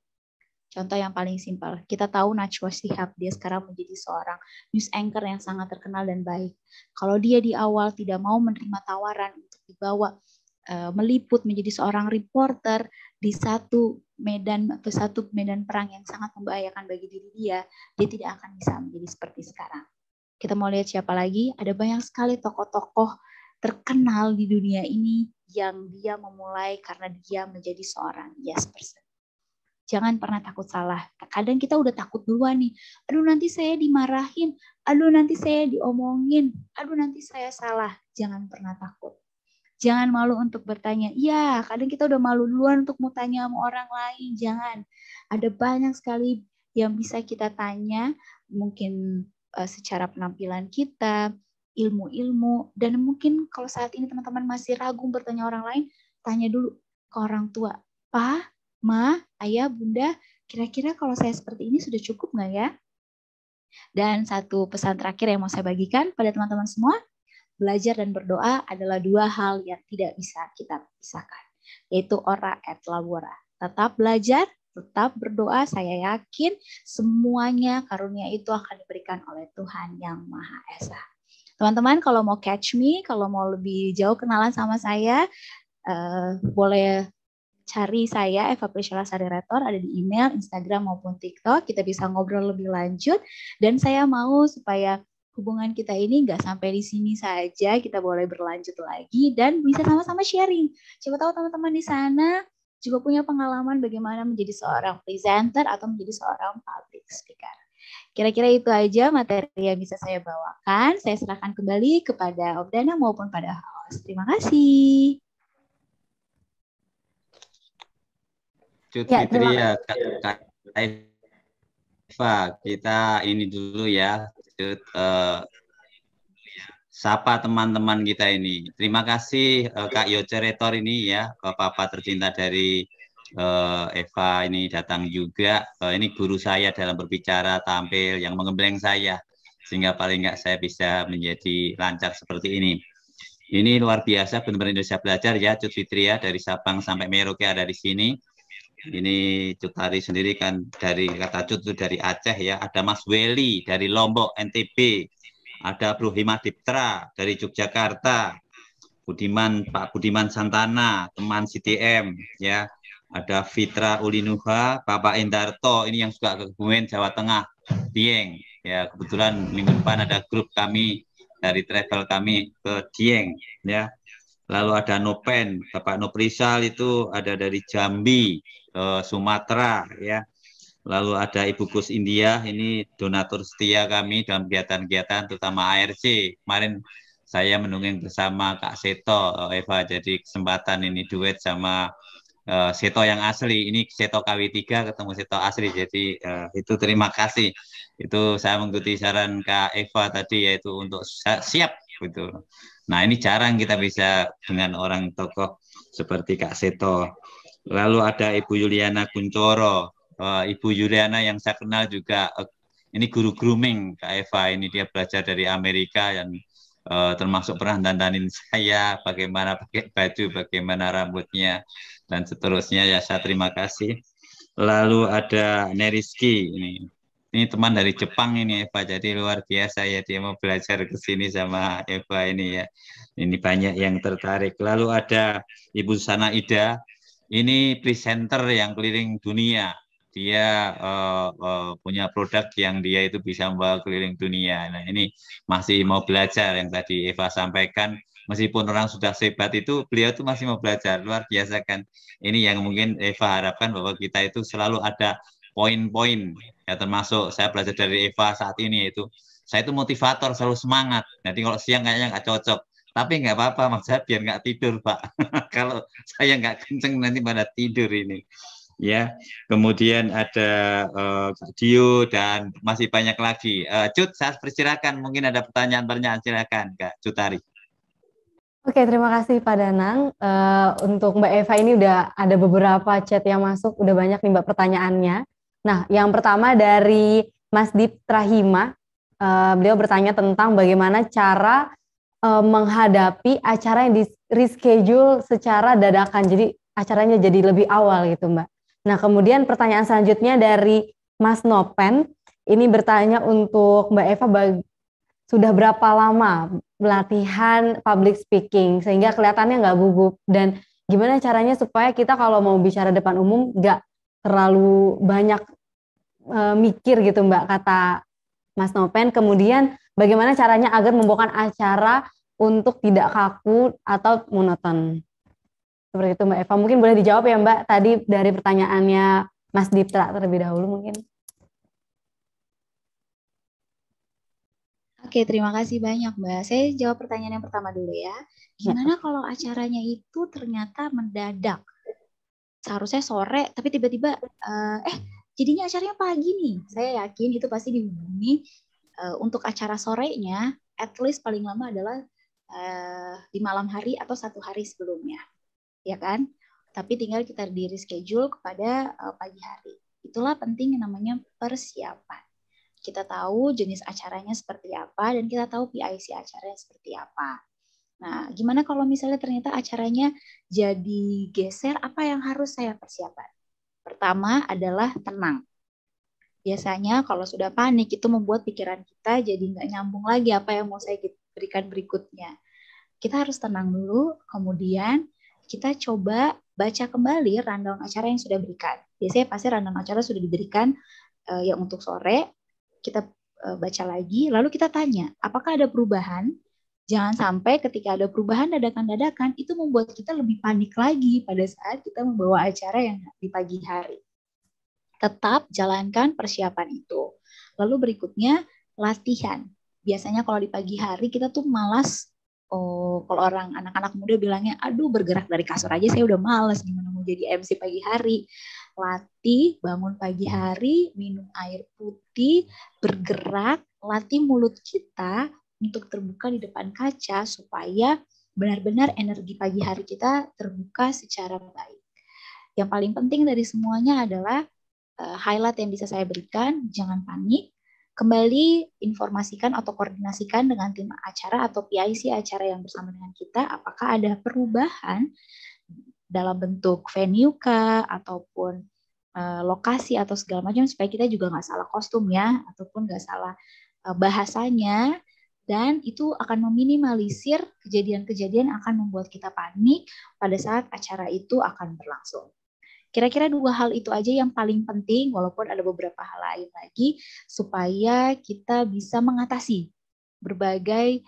Speaker 3: Contoh yang paling simpel, kita tahu Najwa Shihab, dia sekarang menjadi seorang news anchor yang sangat terkenal dan baik. Kalau dia di awal tidak mau menerima tawaran untuk dibawa meliput menjadi seorang reporter di satu medan perang yang sangat membahayakan bagi diri dia tidak akan bisa menjadi seperti sekarang. Kita mau lihat siapa lagi? Ada banyak sekali tokoh-tokoh terkenal di dunia ini yang dia memulai karena dia menjadi seorang yes person. Jangan pernah takut salah. Kadang kita udah takut duluan nih. Aduh nanti saya dimarahin. Aduh nanti saya diomongin. Aduh nanti saya salah. Jangan pernah takut. Jangan malu untuk bertanya. Ya, kadang kita udah malu duluan untuk mau tanya sama orang lain. Jangan. Ada banyak sekali yang bisa kita tanya. Mungkin secara penampilan kita, ilmu-ilmu. Dan mungkin kalau saat ini teman-teman masih ragu bertanya orang lain, tanya dulu ke orang tua. Pa, Ma, Ayah, Bunda, kira-kira kalau saya seperti ini sudah cukup nggak ya? Dan satu pesan terakhir yang mau saya bagikan pada teman-teman semua, belajar dan berdoa adalah dua hal yang tidak bisa kita pisahkan, yaitu ora et labora. Tetap belajar, tetap berdoa, saya yakin semuanya karunia itu akan diberikan oleh Tuhan Yang Maha Esa. Teman-teman kalau mau catch me, kalau mau lebih jauh kenalan sama saya, boleh cari saya, Eva Priscilla Sariretor, ada di email, Instagram maupun TikTok. Kita bisa ngobrol lebih lanjut. Dan saya mau supaya hubungan kita ini nggak sampai di sini saja, kita boleh berlanjut lagi dan bisa sama-sama sharing. Siapa tahu teman-teman di sana juga punya pengalaman bagaimana menjadi seorang presenter atau menjadi seorang public speaker. Kira-kira itu aja materi yang bisa saya bawakan. Saya serahkan kembali kepada Om Dana maupun pada host. Terima kasih.
Speaker 2: Cut Fitri ya, Kak Eva, kita ini dulu ya, Cut, sapa teman-teman kita ini. Terima kasih Kak Yoce Retor ini ya, Papa tercinta dari Eva ini datang juga. Ini guru saya dalam berbicara, tampil, yang mengembleng saya, sehingga paling nggak saya bisa menjadi lancar seperti ini. Ini luar biasa, benar-benar Indonesia Belajar ya, Cut Fitri ya, dari Sabang sampai Merauke ada di sini. Ini Cut Hari sendiri kan dari kata Cut itu dari Aceh ya, ada Mas Weli dari Lombok NTB, ada Bro Himadiptra dari Yogyakarta, Pak Budiman Santana, teman CTM ya, ada Fitra Ulinuha, Bapak Endarto ini yang suka ke Kebumen Jawa Tengah, Dieng ya, kebetulan minggu depan ada grup kami dari travel kami ke Dieng ya. Lalu ada Nopen, Bapak Noprisal itu ada dari Jambi, Sumatera ya. Lalu ada Ibu Gus India, ini donatur setia kami dalam kegiatan-kegiatan terutama ARC. Kemarin saya mendongeng bersama Kak Seto, Eva, jadi kesempatan ini duet sama Seto yang asli. Ini Seto KW3 ketemu Seto asli, jadi itu terima kasih. Itu saya mengikuti saran Kak Eva tadi, yaitu untuk siap gitu. Nah ini jarang kita bisa dengan orang tokoh seperti Kak Seto. Lalu ada Ibu Yuliana Kuncoro. Ibu Yuliana yang saya kenal juga, ini guru grooming Kak Eva. Ini dia belajar dari Amerika dan termasuk pernah dandanin saya, bagaimana pakai baju, bagaimana rambutnya, dan seterusnya. Ya saya terima kasih. Lalu ada Neriski, ini teman dari Jepang ini Eva, jadi luar biasa ya, dia mau belajar ke sini sama Eva ini ya. Ini banyak yang tertarik. Lalu ada Ibu Sana Ida, ini presenter yang keliling dunia. Dia punya produk yang dia itu bisa membawa keliling dunia. Nah ini masih mau belajar, yang tadi Eva sampaikan, meskipun orang sudah sehebat itu, beliau itu masih mau belajar, luar biasa kan. Ini yang mungkin Eva harapkan, bahwa kita itu selalu ada poin-poin, ya termasuk saya belajar dari Eva saat ini, itu saya itu motivator, selalu semangat. Jadi kalau siang kayaknya nggak cocok, tapi nggak apa-apa, maksud saya biar nggak tidur Pak. Kalau saya nggak kenceng nanti pada tidur ini. Ya, kemudian ada Kak Dio dan masih banyak lagi. Cut, saya persilakan, mungkin ada pertanyaan-pertanyaan, silakan Kak Cutari.
Speaker 1: Oke, terima kasih Pak Danang. Untuk Mbak Eva ini udah ada beberapa chat yang masuk, udah banyak nih Mbak pertanyaannya. Nah, yang pertama dari Mas Dip Trahima, beliau bertanya tentang bagaimana cara menghadapi acara yang di reschedule secara dadakan, jadi acaranya jadi lebih awal gitu Mbak. Nah, kemudian pertanyaan selanjutnya dari Mas Nopen, ini bertanya untuk Mbak Eva, sudah berapa lama pelatihan public speaking sehingga kelihatannya nggak gugup, dan gimana caranya supaya kita kalau mau bicara depan umum nggak terlalu banyak mikir gitu Mbak, kata Mas Nopen. Kemudian bagaimana caranya agar membawakan acara untuk tidak kaku atau monoton. Seperti itu Mbak Eva. Mungkin boleh dijawab ya Mbak, tadi dari pertanyaannya Mas Diptra terlebih dahulu mungkin.
Speaker 3: Oke, terima kasih banyak Mbak. Saya jawab pertanyaan yang pertama dulu ya. Gimana kalau acaranya itu ternyata mendadak? Seharusnya sore, tapi tiba-tiba, jadinya acaranya pagi nih. Saya yakin itu pasti dihubungi untuk acara sorenya, at least paling lama adalah di malam hari atau 1 hari sebelumnya. Ya kan? Tapi tinggal kita di reschedule kepada pagi hari. Itulah penting yang namanya persiapan. Kita tahu jenis acaranya seperti apa dan kita tahu PIC acaranya seperti apa. Nah, gimana kalau misalnya ternyata acaranya jadi geser, apa yang harus saya persiapkan? Pertama adalah tenang. Biasanya kalau sudah panik itu membuat pikiran kita jadi nggak nyambung lagi apa yang mau saya berikan berikutnya. Kita harus tenang dulu, kemudian kita coba baca kembali rundown acara yang sudah diberikan. Biasanya pasti rundown acara sudah diberikan yang untuk sore, kita baca lagi, lalu kita tanya, apakah ada perubahan? Jangan sampai ketika ada perubahan dadakan-dadakan, itu membuat kita lebih panik lagi pada saat kita membawa acara yang di pagi hari. Tetap jalankan persiapan itu. Lalu berikutnya, latihan. Biasanya kalau di pagi hari kita tuh malas. Kalau orang anak-anak muda bilangnya, aduh bergerak dari kasur aja saya udah malas, gimana mau jadi MC pagi hari. Latih, bangun pagi hari, minum air putih, bergerak, latih mulut kita untuk terbuka di depan kaca supaya benar-benar energi pagi hari kita terbuka secara baik. Yang paling penting dari semuanya adalah highlight yang bisa saya berikan, jangan panik. Kembali informasikan atau koordinasikan dengan tim acara atau PIC acara yang bersama dengan kita, apakah ada perubahan dalam bentuk venue kah, ataupun lokasi atau segala macam, supaya kita juga nggak salah kostum ya, ataupun nggak salah bahasanya, dan itu akan meminimalisir kejadian-kejadian akan membuat kita panik pada saat acara itu akan berlangsung. Kira-kira 2 hal itu aja yang paling penting, walaupun ada beberapa hal lain lagi, supaya kita bisa mengatasi berbagai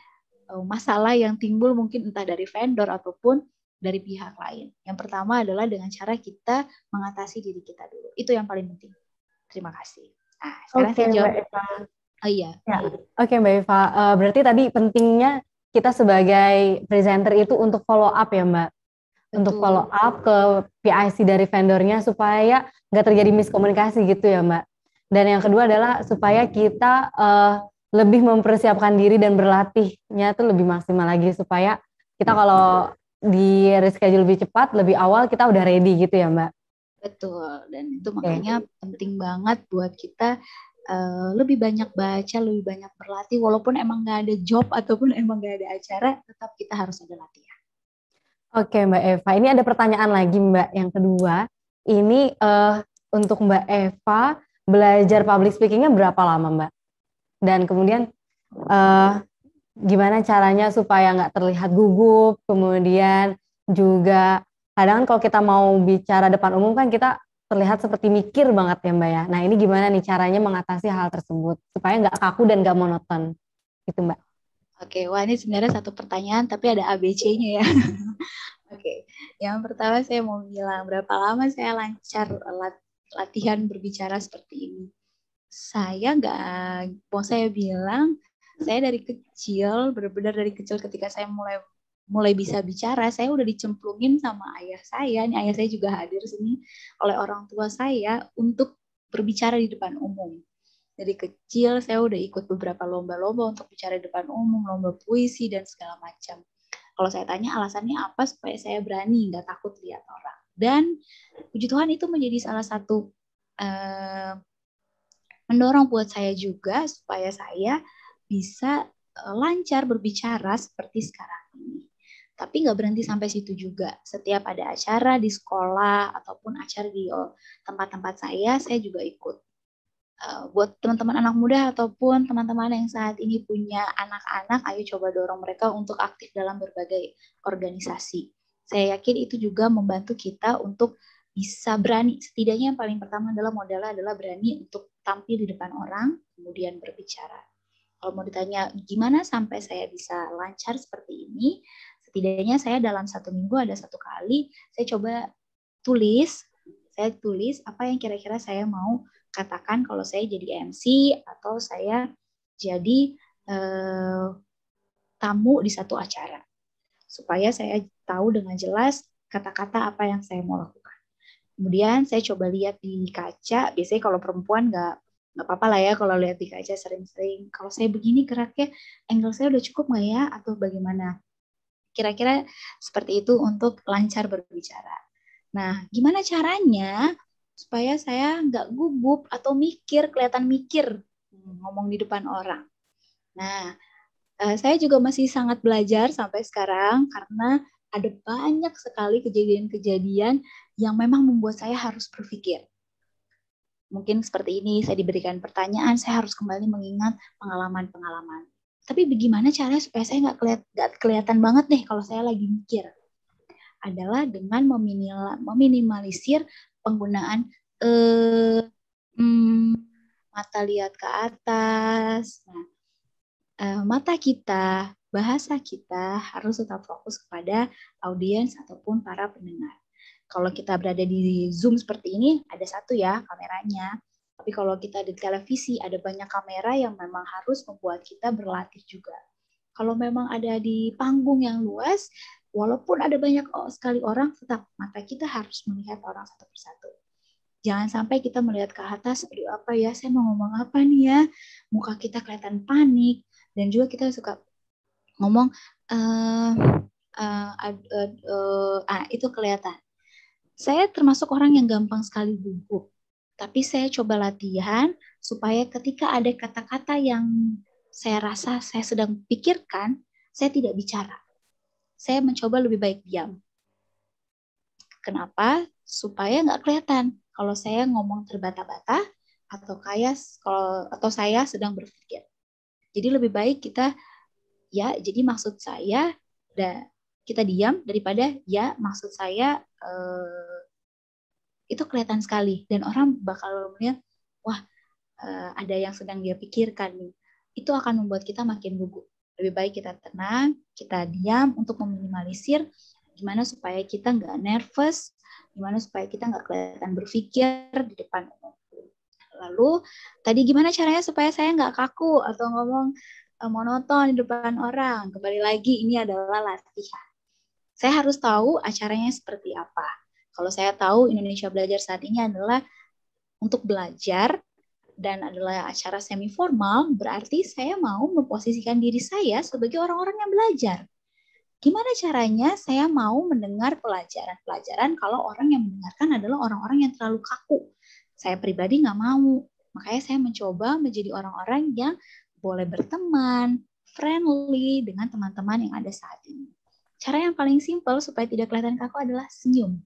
Speaker 3: masalah yang timbul mungkin entah dari vendor ataupun dari pihak lain. Yang pertama adalah dengan cara kita mengatasi diri kita dulu. Itu yang paling penting. Terima kasih. Nah, sekarang
Speaker 1: Oke,
Speaker 3: saya jawab.
Speaker 1: Mbak Eva.
Speaker 3: Oh iya.
Speaker 1: Ya, oke Mbak Eva. Berarti tadi pentingnya kita sebagai presenter itu untuk follow up ya Mbak. Untuk
Speaker 3: Betul.
Speaker 1: follow up ke PIC dari vendornya supaya nggak terjadi miskomunikasi gitu ya Mbak. Dan yang kedua adalah supaya kita lebih mempersiapkan diri dan berlatihnya tuh lebih maksimal lagi supaya kita kalau di reschedule lebih cepat, lebih awal kita udah ready gitu ya Mbak.
Speaker 3: Betul. Dan itu makanya penting banget buat kita lebih banyak baca, lebih banyak berlatih. Walaupun emang nggak ada job ataupun emang nggak ada acara, tetap kita harus ada latihan.
Speaker 1: Oke Mbak Eva, ini ada pertanyaan lagi Mbak yang kedua. Ini untuk Mbak Eva, belajar public speakingnya berapa lama Mbak? Dan kemudian gimana caranya supaya nggak terlihat gugup, kemudian juga kadang kalau kita mau bicara depan umum kan kita terlihat seperti mikir banget ya Mbak ya. Nah ini gimana nih caranya mengatasi hal tersebut supaya nggak kaku dan nggak monoton gitu Mbak.
Speaker 3: Oke, wah ini sebenarnya satu pertanyaan tapi ada ABC-nya ya. Oke, yang pertama saya mau bilang berapa lama saya lancar latihan berbicara seperti ini. Saya nggak, mau saya bilang saya dari kecil, benar-benar dari kecil ketika saya mulai bisa bicara, saya udah dicemplungin sama ayah saya. Ini ayah saya juga hadir sini oleh orang tua saya untuk berbicara di depan umum. Dari kecil saya udah ikut beberapa lomba-lomba untuk bicara di depan umum, lomba puisi dan segala macam. Kalau saya tanya alasannya apa supaya saya berani, nggak takut lihat orang. Dan puji Tuhan itu menjadi salah satu mendorong buat saya juga supaya saya bisa lancar berbicara seperti sekarang ini. Tapi nggak berhenti sampai situ juga. Setiap ada acara di sekolah ataupun acara di tempat-tempat saya juga ikut. Buat teman-teman anak muda ataupun teman-teman yang saat ini punya anak-anak, ayo coba dorong mereka untuk aktif dalam berbagai organisasi. Saya yakin itu juga membantu kita untuk bisa berani. Setidaknya yang paling pertama adalah modalnya adalah berani untuk tampil di depan orang, kemudian berbicara. Kalau mau ditanya gimana sampai saya bisa lancar seperti ini, setidaknya saya dalam 1 minggu ada 1 kali saya coba tulis apa yang kira-kira saya mau katakan kalau saya jadi MC atau saya jadi tamu di satu acara. Supaya saya tahu dengan jelas kata-kata apa yang saya mau lakukan. Kemudian saya coba lihat di kaca, biasanya kalau perempuan nggak apa-apa lah ya kalau lihat di kaca sering-sering. Kalau saya begini geraknya, angle saya udah cukup nggak ya atau bagaimana? Kira-kira seperti itu untuk lancar berbicara. Nah, gimana caranya supaya saya nggak gugup atau kelihatan mikir ngomong di depan orang. Nah, saya juga masih sangat belajar sampai sekarang karena ada banyak sekali kejadian-kejadian yang memang membuat saya harus berpikir. Mungkin seperti ini, saya diberikan pertanyaan, saya harus kembali mengingat pengalaman-pengalaman. Tapi bagaimana caranya supaya saya nggak kelihatan banget deh kalau saya lagi mikir? Adalah dengan meminimalisir penggunaan mata lihat ke atas. Nah, mata kita, bahasa kita harus tetap fokus kepada audiens ataupun para pendengar. Kalau kita berada di Zoom seperti ini, ada satu ya kameranya. Tapi kalau kita di televisi, ada banyak kamera yang memang harus membuat kita berlatih juga. Kalau memang ada di panggung yang luas, walaupun ada banyak sekali orang, tetap mata kita harus melihat orang satu persatu. Jangan sampai kita melihat ke atas, aduh apa ya, saya mau ngomong apa nih ya, muka kita kelihatan panik, dan juga kita suka ngomong, itu kelihatan. Saya termasuk orang yang gampang sekali gugup, tapi saya coba latihan supaya ketika ada kata-kata yang saya rasa saya sedang pikirkan, saya tidak bicara. Saya mencoba lebih baik diam. Kenapa? Supaya nggak kelihatan kalau saya ngomong terbata-bata atau saya sedang berpikir. Jadi lebih baik kita jadi maksud saya kita diam daripada maksud saya itu kelihatan sekali dan orang bakal melihat wah ada yang sedang dia pikirkan nih. Itu akan membuat kita makin gugup. Lebih baik kita tenang, kita diam untuk meminimalisir gimana supaya kita nggak nervous, gimana supaya kita nggak kelihatan berpikir di depan umum. Lalu tadi gimana caranya supaya saya nggak kaku atau ngomong monoton di depan orang. Kembali lagi ini adalah latihan. Saya harus tahu acaranya seperti apa. Kalau saya tahu Indonesia Belajar saat ini adalah untuk belajar dan adalah acara semi formal, berarti saya mau memposisikan diri saya sebagai orang-orang yang belajar. Gimana caranya saya mau mendengar pelajaran-pelajaran kalau orang yang mendengarkan adalah orang-orang yang terlalu kaku? Saya pribadi nggak mau. Makanya saya mencoba menjadi orang-orang yang boleh berteman, friendly dengan teman-teman yang ada saat ini. Cara yang paling simpel supaya tidak kelihatan kaku adalah senyum.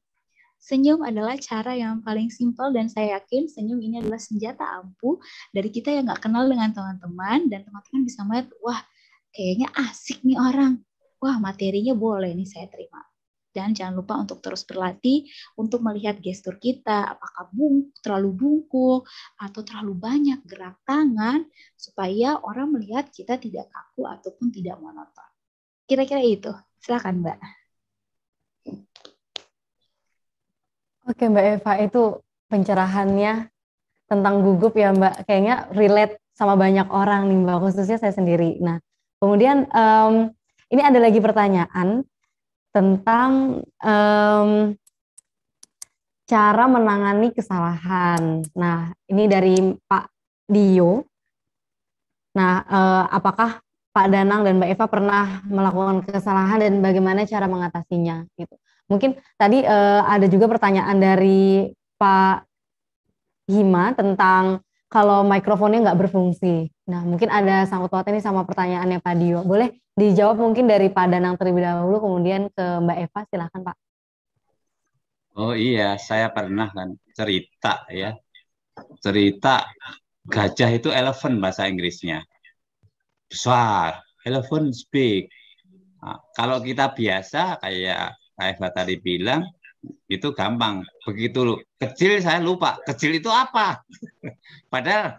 Speaker 3: Senyum adalah cara yang paling simpel dan saya yakin senyum ini adalah senjata ampuh dari kita yang nggak kenal dengan teman-teman dan teman-teman bisa melihat, wah kayaknya asik nih orang, wah materinya boleh nih saya terima. Dan jangan lupa untuk terus berlatih untuk melihat gestur kita, apakah terlalu bungkuk atau terlalu banyak gerak tangan supaya orang melihat kita tidak kaku ataupun tidak monoton. Kira-kira itu, silakan Mbak.
Speaker 1: Oke Mbak Eva, itu pencerahannya tentang gugup ya Mbak, kayaknya relate sama banyak orang nih Mbak, khususnya saya sendiri. Nah, kemudian ini ada lagi pertanyaan tentang cara menangani kesalahan. Nah, ini dari Pak Dio. Nah, apakah Pak Danang dan Mbak Eva pernah melakukan kesalahan dan bagaimana cara mengatasinya? Gitu. Mungkin tadi ada juga pertanyaan dari Pak Hima tentang kalau mikrofonnya nggak berfungsi. Nah, mungkin ada sangkut pautnya ini sama pertanyaannya Pak Dio. Boleh dijawab mungkin dari Pak Danang terlebih dahulu, kemudian ke Mbak Eva, silahkan Pak.
Speaker 2: Oh iya, saya pernah kan cerita ya. Cerita gajah itu elephant bahasa Inggrisnya. Besar, elephant is big. Nah, kalau kita biasa kayak Eva tadi bilang, itu gampang. Begitu kecil saya lupa, kecil itu apa? Padahal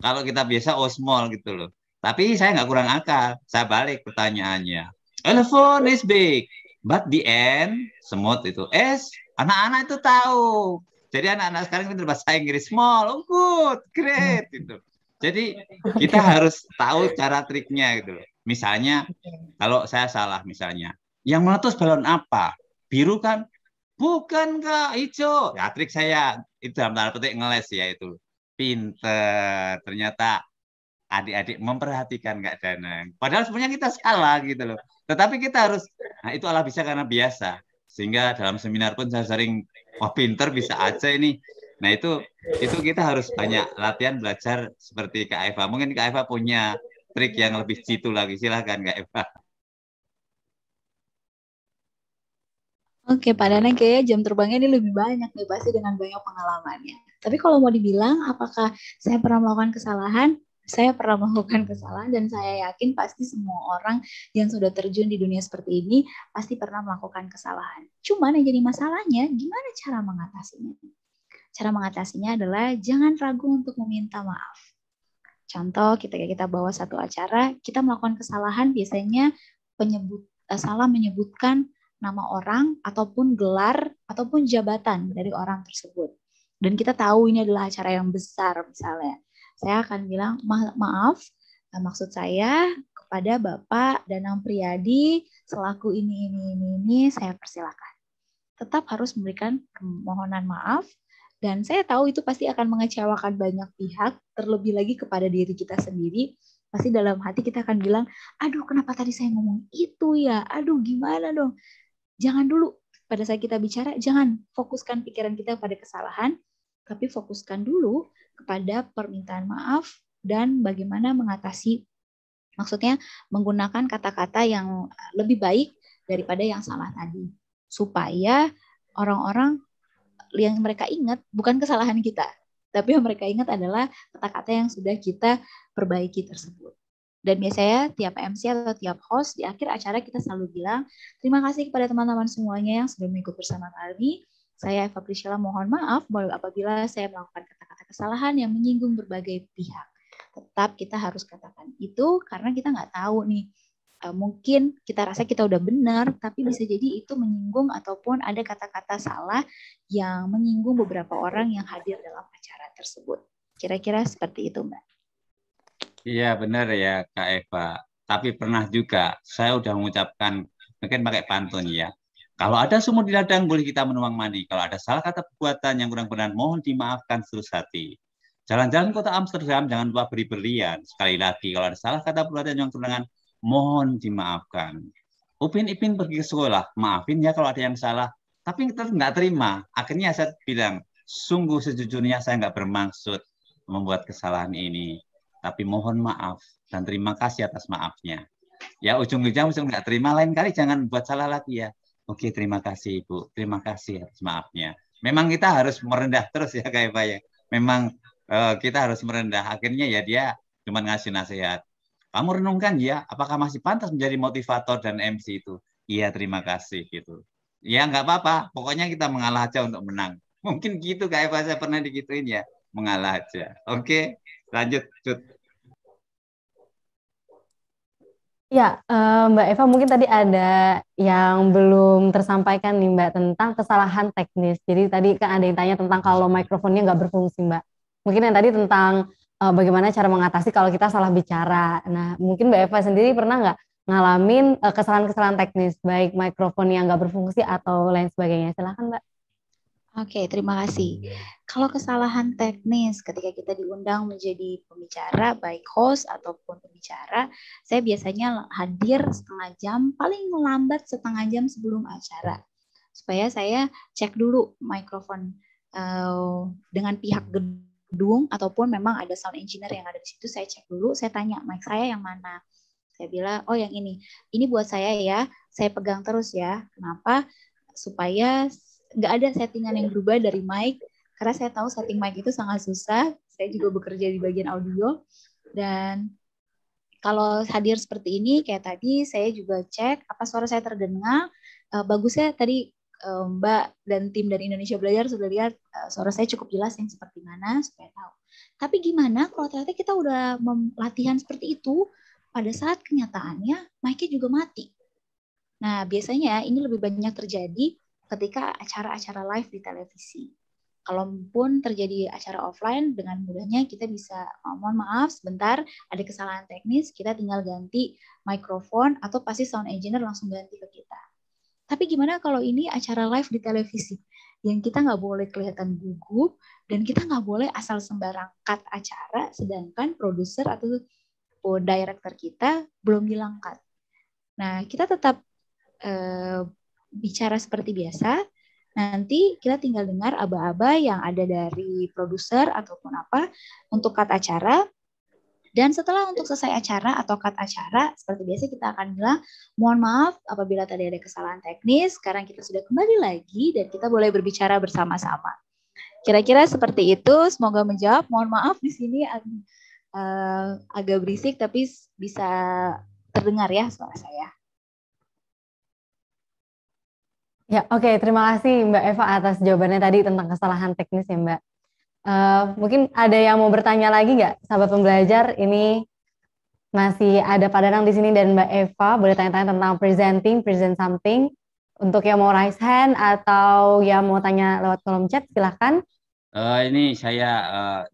Speaker 2: kalau kita biasa oh small gitu loh. Tapi saya nggak kurang akal. Saya balik pertanyaannya. Elephant is big. But the end, semut itu S. Anak-anak itu tahu. Jadi anak-anak sekarang itu bahasa Inggris small. Oh good, great gitu. Jadi kita harus tahu cara triknya gitu loh. Misalnya kalau saya salah misalnya, yang meletus balon apa? Biru kan? Bukan Kak, hijau. Ya trik saya itu dalam tanda petik ngeles ya itu. Pinter. Ternyata adik-adik memperhatikan Kak Danang. Padahal sebenarnya kita salah gitu loh. Tetapi kita harus, nah itu Allah bisa karena biasa. Sehingga dalam seminar pun saya sering, wah pinter bisa aja ini. Nah itu kita harus banyak latihan belajar seperti Kak Eva. Mungkin Kak Eva punya trik yang lebih jitu lagi. Silahkan Kak Eva.
Speaker 3: Oke, Pak Danang kayaknya jam terbangnya ini lebih banyak nih, pasti dengan banyak pengalamannya. Tapi kalau mau dibilang, apakah saya pernah melakukan kesalahan? Saya pernah melakukan kesalahan dan saya yakin pasti semua orang yang sudah terjun di dunia seperti ini pasti pernah melakukan kesalahan. Cuman yang jadi masalahnya, gimana cara mengatasinya? Cara mengatasinya adalah jangan ragu untuk meminta maaf. Contoh, ketika kita bawa satu acara, kita melakukan kesalahan biasanya salah menyebutkan nama orang ataupun gelar ataupun jabatan dari orang tersebut. Dan kita tahu ini adalah acara yang besar misalnya. Saya akan bilang, maaf, maksud saya kepada Bapak Danang Priyadi selaku ini, saya persilakan. Tetap harus memberikan permohonan maaf, dan saya tahu itu pasti akan mengecewakan banyak pihak, terlebih lagi kepada diri kita sendiri. Pasti dalam hati kita akan bilang, aduh kenapa tadi saya ngomong itu ya, aduh gimana dong. Jangan dulu, pada saat kita bicara, jangan fokuskan pikiran kita pada kesalahan, tapi fokuskan dulu kepada permintaan maaf dan bagaimana mengatasi, maksudnya menggunakan kata-kata yang lebih baik daripada yang salah tadi. Supaya orang-orang yang mereka ingat bukan kesalahan kita, tapi yang mereka ingat adalah kata-kata yang sudah kita perbaiki tersebut. Dan biasanya tiap MC atau tiap host di akhir acara kita selalu bilang, terima kasih kepada teman-teman semuanya yang sudah mengikut bersama kami. Saya Eva Priscilla mohon maaf apabila saya melakukan kata-kata kesalahan yang menyinggung berbagai pihak. Tetap kita harus katakan itu karena kita nggak tahu nih mungkin kita rasa kita udah benar, tapi bisa jadi itu menyinggung ataupun ada kata-kata salah yang menyinggung beberapa orang yang hadir dalam acara tersebut. Kira-kira seperti itu, Mbak.
Speaker 2: Iya benar ya Kak Eva. Tapi pernah juga saya udah mengucapkan mungkin pakai pantun ya. Kalau ada sumur di ladang boleh kita menuang mandi. Kalau ada salah kata perbuatan yang kurang benar mohon dimaafkan setulus hati. Jalan-jalan kota Amsterdam jangan lupa beri berlian. Sekali lagi kalau ada salah kata perbuatan yang kekurangan mohon dimaafkan. Upin Ipin pergi ke sekolah, maafin ya kalau ada yang salah. Tapi kita nggak terima. Akhirnya saya bilang, sungguh sejujurnya saya nggak bermaksud membuat kesalahan ini. Tapi mohon maaf dan terima kasih atas maafnya. Ya ujung-ujungnya nggak terima, lain kali jangan buat salah lagi ya. Oke, terima kasih Ibu. Terima kasih atas maafnya. Memang kita harus merendah terus ya kayak Pak ya. Memang kita harus merendah. Akhirnya ya dia cuma ngasih nasihat. Kamu renungkan ya, apakah masih pantas menjadi motivator dan MC itu? Iya, terima kasih gitu. Ya nggak apa-apa. Pokoknya kita mengalah aja untuk menang. Mungkin gitu kayak Pak saya pernah digituin ya. Mengalah aja. Oke, lanjut. Cut.
Speaker 1: Ya, Mbak Eva mungkin tadi ada yang belum tersampaikan nih Mbak tentang kesalahan teknis. Jadi tadi kan ada yang tanya tentang kalau mikrofonnya nggak berfungsi Mbak. Mungkin yang tadi tentang bagaimana cara mengatasi kalau kita salah bicara. Nah, mungkin Mbak Eva sendiri pernah nggak ngalamin kesalahan-kesalahan teknis, baik mikrofon yang nggak berfungsi atau lain sebagainya. Silakan Mbak.
Speaker 3: Oke, terima kasih. Kalau kesalahan teknis ketika kita diundang menjadi pembicara, baik host ataupun pembicara, saya biasanya hadir setengah jam, paling melambat setengah jam sebelum acara. Supaya saya cek dulu mikrofon dengan pihak gedung, ataupun memang ada sound engineer yang ada di situ, saya cek dulu, saya tanya, mic saya yang mana? Saya bilang, oh yang ini buat saya ya, saya pegang terus ya. Kenapa? Supaya nggak ada settingan yang berubah dari mic, karena saya tahu setting mic itu sangat susah. Saya juga bekerja di bagian audio, dan kalau hadir seperti ini, kayak tadi saya juga cek apa suara saya terdengar. Bagusnya tadi Mbak dan tim dari Indonesia Belajar sudah lihat suara saya cukup jelas yang seperti mana, supaya tahu. Tapi gimana kalau ternyata kita udah latihan seperti itu, pada saat kenyataannya mic-nya juga mati. Nah, biasanya ini lebih banyak terjadi ketika acara-acara live di televisi. Kalaupun terjadi acara offline, dengan mudahnya kita bisa, mohon maaf sebentar, ada kesalahan teknis, kita tinggal ganti mikrofon atau pasti sound engineer langsung ganti ke kita. Tapi gimana kalau ini acara live di televisi? Yang kita nggak boleh kelihatan gugup, dan kita nggak boleh asal sembarang cut acara, sedangkan produser atau director kita belum bilang cut. Nah, kita tetap bicara seperti biasa, nanti kita tinggal dengar aba-aba yang ada dari produser ataupun apa untuk cut acara. Dan setelah untuk selesai acara atau cut acara, seperti biasa kita akan bilang, mohon maaf apabila tadi ada kesalahan teknis, sekarang kita sudah kembali lagi dan kita boleh berbicara bersama-sama. Kira-kira seperti itu, semoga menjawab. Mohon maaf di sini agak berisik, tapi bisa terdengar ya suara saya.
Speaker 1: Ya, oke. Terima kasih Mbak Eva atas jawabannya tadi tentang kesalahan teknis ya Mbak. Mungkin ada yang mau bertanya lagi nggak, sahabat pembelajar? Ini masih ada Pak Danang di sini dan Mbak Eva, boleh tanya-tanya tentang present something. Untuk yang mau raise hand atau yang mau tanya lewat kolom chat, silahkan.
Speaker 2: Ini saya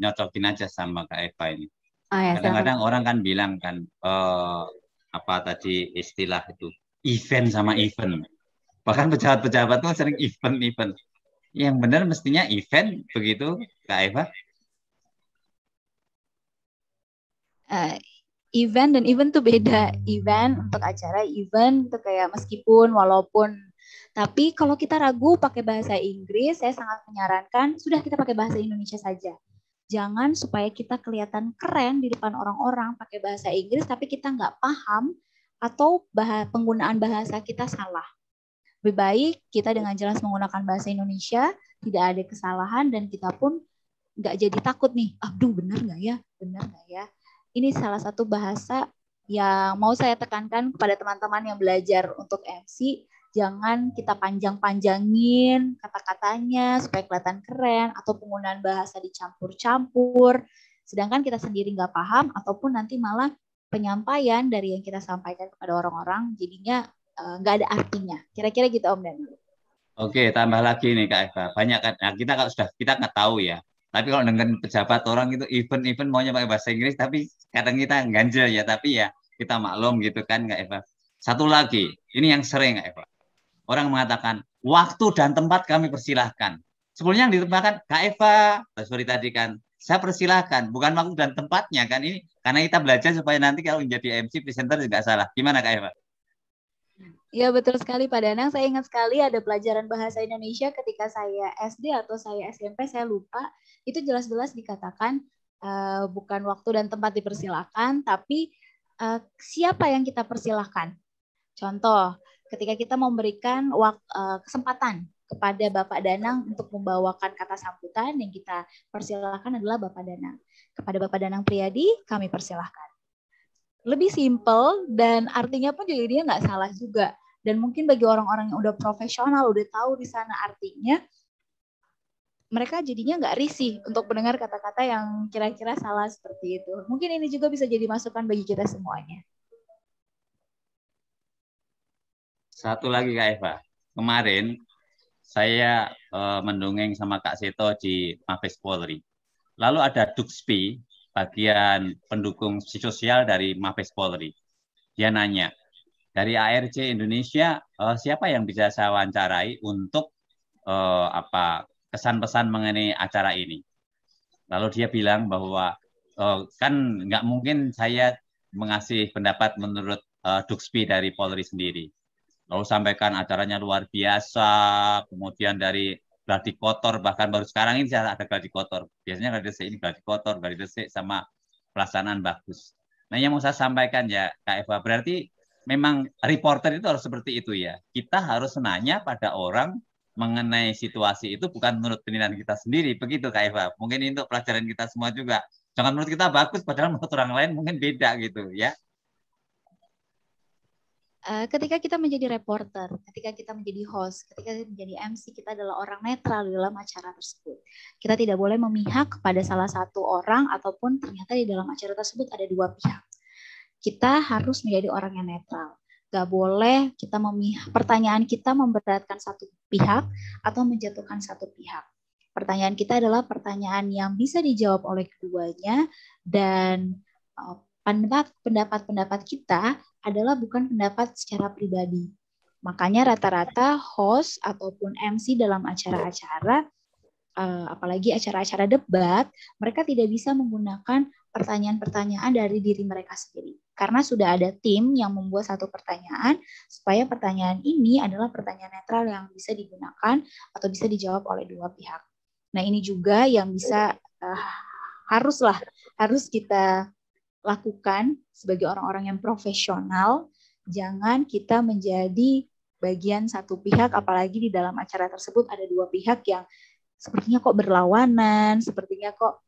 Speaker 2: nyocokin aja sama Kak Eva ini.
Speaker 1: Ya,
Speaker 2: kadang-kadang orang kan bilang kan, apa tadi istilah itu, event sama event. Bahkan pejabat-pejabat tuh sering event. Yang benar mestinya event, begitu Kak Eva?
Speaker 3: Event dan event tuh beda. Event untuk acara, event itu kayak meskipun walaupun. Tapi kalau kita ragu pakai bahasa Inggris, saya sangat menyarankan sudah kita pakai bahasa Indonesia saja. Jangan supaya kita kelihatan keren di depan orang-orang pakai bahasa Inggris, tapi kita nggak paham atau penggunaan bahasa kita salah. Lebih baik kita dengan jelas menggunakan bahasa Indonesia, tidak ada kesalahan, dan kita pun nggak jadi takut nih, aduh benar nggak ya? Ini salah satu bahasa yang mau saya tekankan kepada teman-teman yang belajar untuk MC, jangan kita panjang-panjangin kata-katanya supaya kelihatan keren, atau penggunaan bahasa dicampur-campur, sedangkan kita sendiri nggak paham, ataupun nanti malah penyampaian dari yang kita sampaikan kepada orang-orang jadinya nggak ada artinya. Kira-kira gitu Om Dan.
Speaker 2: Oke, tambah lagi nih Kak Eva. Banyak kan, nah, kita kalau sudah kita nggak tahu ya. Tapi kalau dengan pejabat orang itu event-event maunya pakai bahasa Inggris, tapi kadang kita ganjel ya. Tapi ya kita maklum gitu kan Kak Eva. Satu lagi, ini yang sering Kak Eva. Orang mengatakan waktu dan tempat kami persilahkan. Sebelumnya yang ditempatkan Kak Eva, seperti tadi kan, saya persilahkan, bukan waktu dan tempatnya kan ini. Karena kita belajar supaya nanti kalau menjadi MC presenter juga salah. Gimana Kak Eva?
Speaker 3: Ya betul sekali Pak Danang, saya ingat sekali ada pelajaran bahasa Indonesia ketika saya SD atau saya SMP, saya lupa, itu jelas-jelas dikatakan bukan waktu dan tempat dipersilakan, tapi siapa yang kita persilahkan. Contoh, ketika kita memberikan kesempatan kepada Bapak Danang untuk membawakan kata sambutan, yang kita persilahkan adalah Bapak Danang. Kepada Bapak Danang Priyadi, kami persilahkan. Lebih simple dan artinya pun juga dia nggak salah juga. Dan mungkin bagi orang-orang yang udah profesional, udah tahu di sana artinya, mereka jadinya nggak risih untuk mendengar kata-kata yang kira-kira salah seperti itu. Mungkin ini juga bisa jadi masukan bagi kita semuanya.
Speaker 2: Satu lagi Kak Eva, kemarin saya mendongeng sama Kak Seto di Mabes Polri. Lalu ada Duxpi, bagian pendukung sosial dari Mabes Polri. Dia nanya, dari ARC Indonesia, siapa yang bisa saya wawancarai untuk kesan-pesan mengenai acara ini? Lalu dia bilang bahwa kan nggak mungkin saya mengasih pendapat menurut Duxpi dari Polri sendiri. Lalu sampaikan acaranya luar biasa, kemudian dari gladi kotor, bahkan baru sekarang ini ada gladi kotor. Biasanya gladi resik, ini gladi kotor, gladi resik sama pelaksanaan bagus. Nah yang mau saya sampaikan ya Kak Eva, berarti memang reporter itu harus seperti itu ya. Kita harus nanya pada orang mengenai situasi itu bukan menurut penilaian kita sendiri. Begitu Kak Eva. Mungkin ini untuk pelajaran kita semua juga. Jangan menurut kita bagus, padahal menurut orang lain mungkin beda gitu ya.
Speaker 3: Ketika kita menjadi reporter, ketika kita menjadi host, ketika kita menjadi MC, kita adalah orang netral dalam acara tersebut. Kita tidak boleh memihak kepada salah satu orang ataupun ternyata di dalam acara tersebut ada dua pihak. Kita harus menjadi orang yang netral. Gak boleh kita pertanyaan kita memberatkan satu pihak atau menjatuhkan satu pihak. Pertanyaan kita adalah pertanyaan yang bisa dijawab oleh keduanya dan pendapat-pendapat kita adalah bukan pendapat secara pribadi. Makanya rata-rata host ataupun MC dalam acara-acara, apalagi acara-acara debat, mereka tidak bisa menggunakan pertanyaan-pertanyaan dari diri mereka sendiri. Karena sudah ada tim yang membuat satu pertanyaan, supaya pertanyaan ini adalah pertanyaan netral yang bisa digunakan atau bisa dijawab oleh dua pihak. Nah ini juga yang bisa harus kita lakukan sebagai orang-orang yang profesional. Jangan kita menjadi bagian satu pihak, apalagi di dalam acara tersebut ada dua pihak yang sepertinya kok berlawanan, sepertinya kok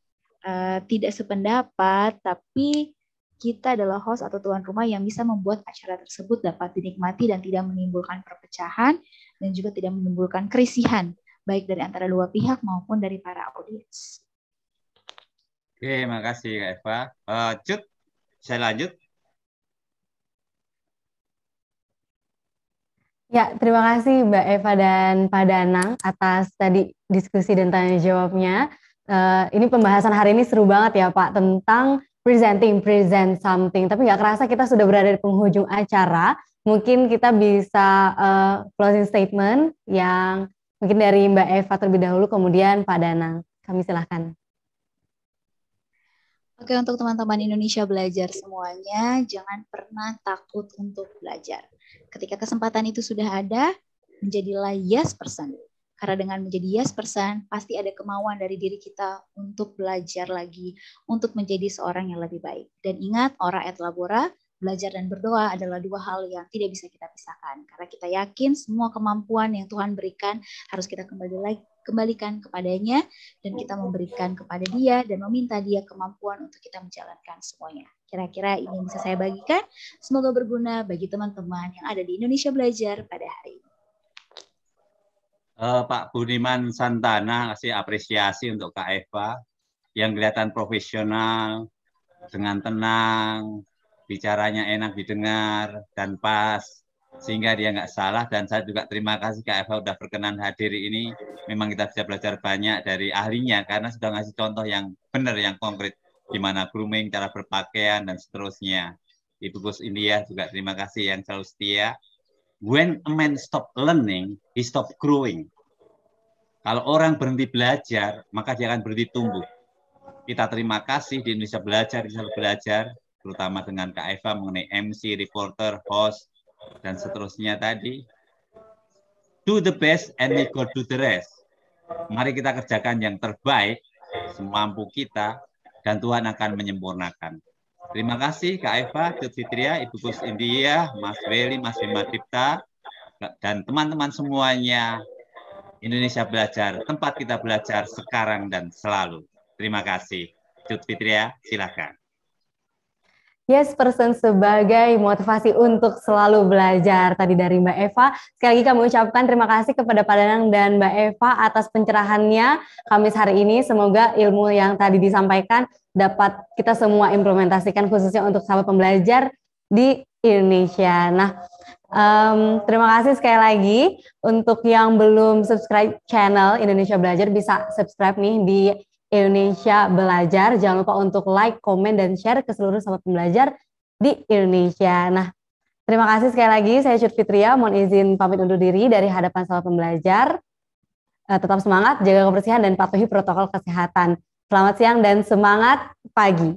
Speaker 3: tidak sependapat, tapi kita adalah host atau tuan rumah yang bisa membuat acara tersebut dapat dinikmati dan tidak menimbulkan perpecahan dan juga tidak menimbulkan kerisihan, baik dari antara dua pihak maupun dari para audiens.
Speaker 2: Oke, makasih Kak Eva. Cut, saya lanjut.
Speaker 1: Ya, terima kasih Mbak Eva dan Pak Danang atas tadi diskusi dan tanya jawabnya. Ini pembahasan hari ini seru banget ya Pak, tentang present something. Tapi nggak kerasa kita sudah berada di penghujung acara. Mungkin kita bisa closing statement yang mungkin dari Mbak Eva terlebih dahulu, kemudian Pak Danang. Kami silahkan.
Speaker 3: Oke, untuk teman-teman Indonesia Belajar semuanya, jangan pernah takut untuk belajar. Ketika kesempatan itu sudah ada, menjadilah yes person. Karena dengan menjadi yes person, pasti ada kemauan dari diri kita untuk belajar lagi, untuk menjadi seorang yang lebih baik. Dan ingat, ora et labora, belajar dan berdoa adalah dua hal yang tidak bisa kita pisahkan. Karena kita yakin semua kemampuan yang Tuhan berikan harus kita kembalikan kepadanya, dan kita memberikan kepada dia dan meminta dia kemampuan untuk kita menjalankan semuanya. Kira-kira ini yang bisa saya bagikan. Semoga berguna bagi teman-teman yang ada di Indonesia Belajar pada hari ini.
Speaker 2: Pak Budiman Santana kasih apresiasi untuk Kak Eva yang kelihatan profesional, dengan tenang, bicaranya enak didengar dan pas, sehingga dia nggak salah. Dan saya juga terima kasih Kak Eva udah berkenan hadir ini. Memang kita bisa belajar banyak dari ahlinya karena sudah ngasih contoh yang benar, yang konkret, gimana grooming, cara berpakaian, dan seterusnya. Ibu Gus India juga terima kasih yang selalu setia. When a man stop learning, he stop growing. Kalau orang berhenti belajar, maka dia akan berhenti tumbuh. Kita terima kasih di Indonesia Belajar, di Selalu Belajar, terutama dengan Kak Eva mengenai MC, reporter, host, dan seterusnya tadi. Do the best and we go do the rest. Mari kita kerjakan yang terbaik semampu kita dan Tuhan akan menyempurnakan. Terima kasih Kak Eva, Cut Fitria, Ibu Gus India, Mas Weli, Mas Bima Dipta, dan teman-teman semuanya. Indonesia Belajar, tempat kita belajar sekarang dan selalu. Terima kasih. Cut Fitria, silakan.
Speaker 1: Yes person sebagai motivasi untuk selalu belajar tadi dari Mbak Eva. Sekali lagi kami ucapkan terima kasih kepada Pak Danang dan Mbak Eva atas pencerahannya Kamis hari ini. Semoga ilmu yang tadi disampaikan dapat kita semua implementasikan khususnya untuk sahabat pembelajar di Indonesia. Nah, terima kasih sekali lagi. Untuk yang belum subscribe channel Indonesia Belajar bisa subscribe nih di Indonesia Belajar. Jangan lupa untuk like, komen, dan share ke seluruh sahabat pembelajar di Indonesia. Nah, terima kasih sekali lagi. Saya Cut Fitria, mohon izin pamit undur diri dari hadapan sahabat pembelajar. Tetap semangat, jaga kebersihan, dan patuhi protokol kesehatan. Selamat siang dan semangat pagi.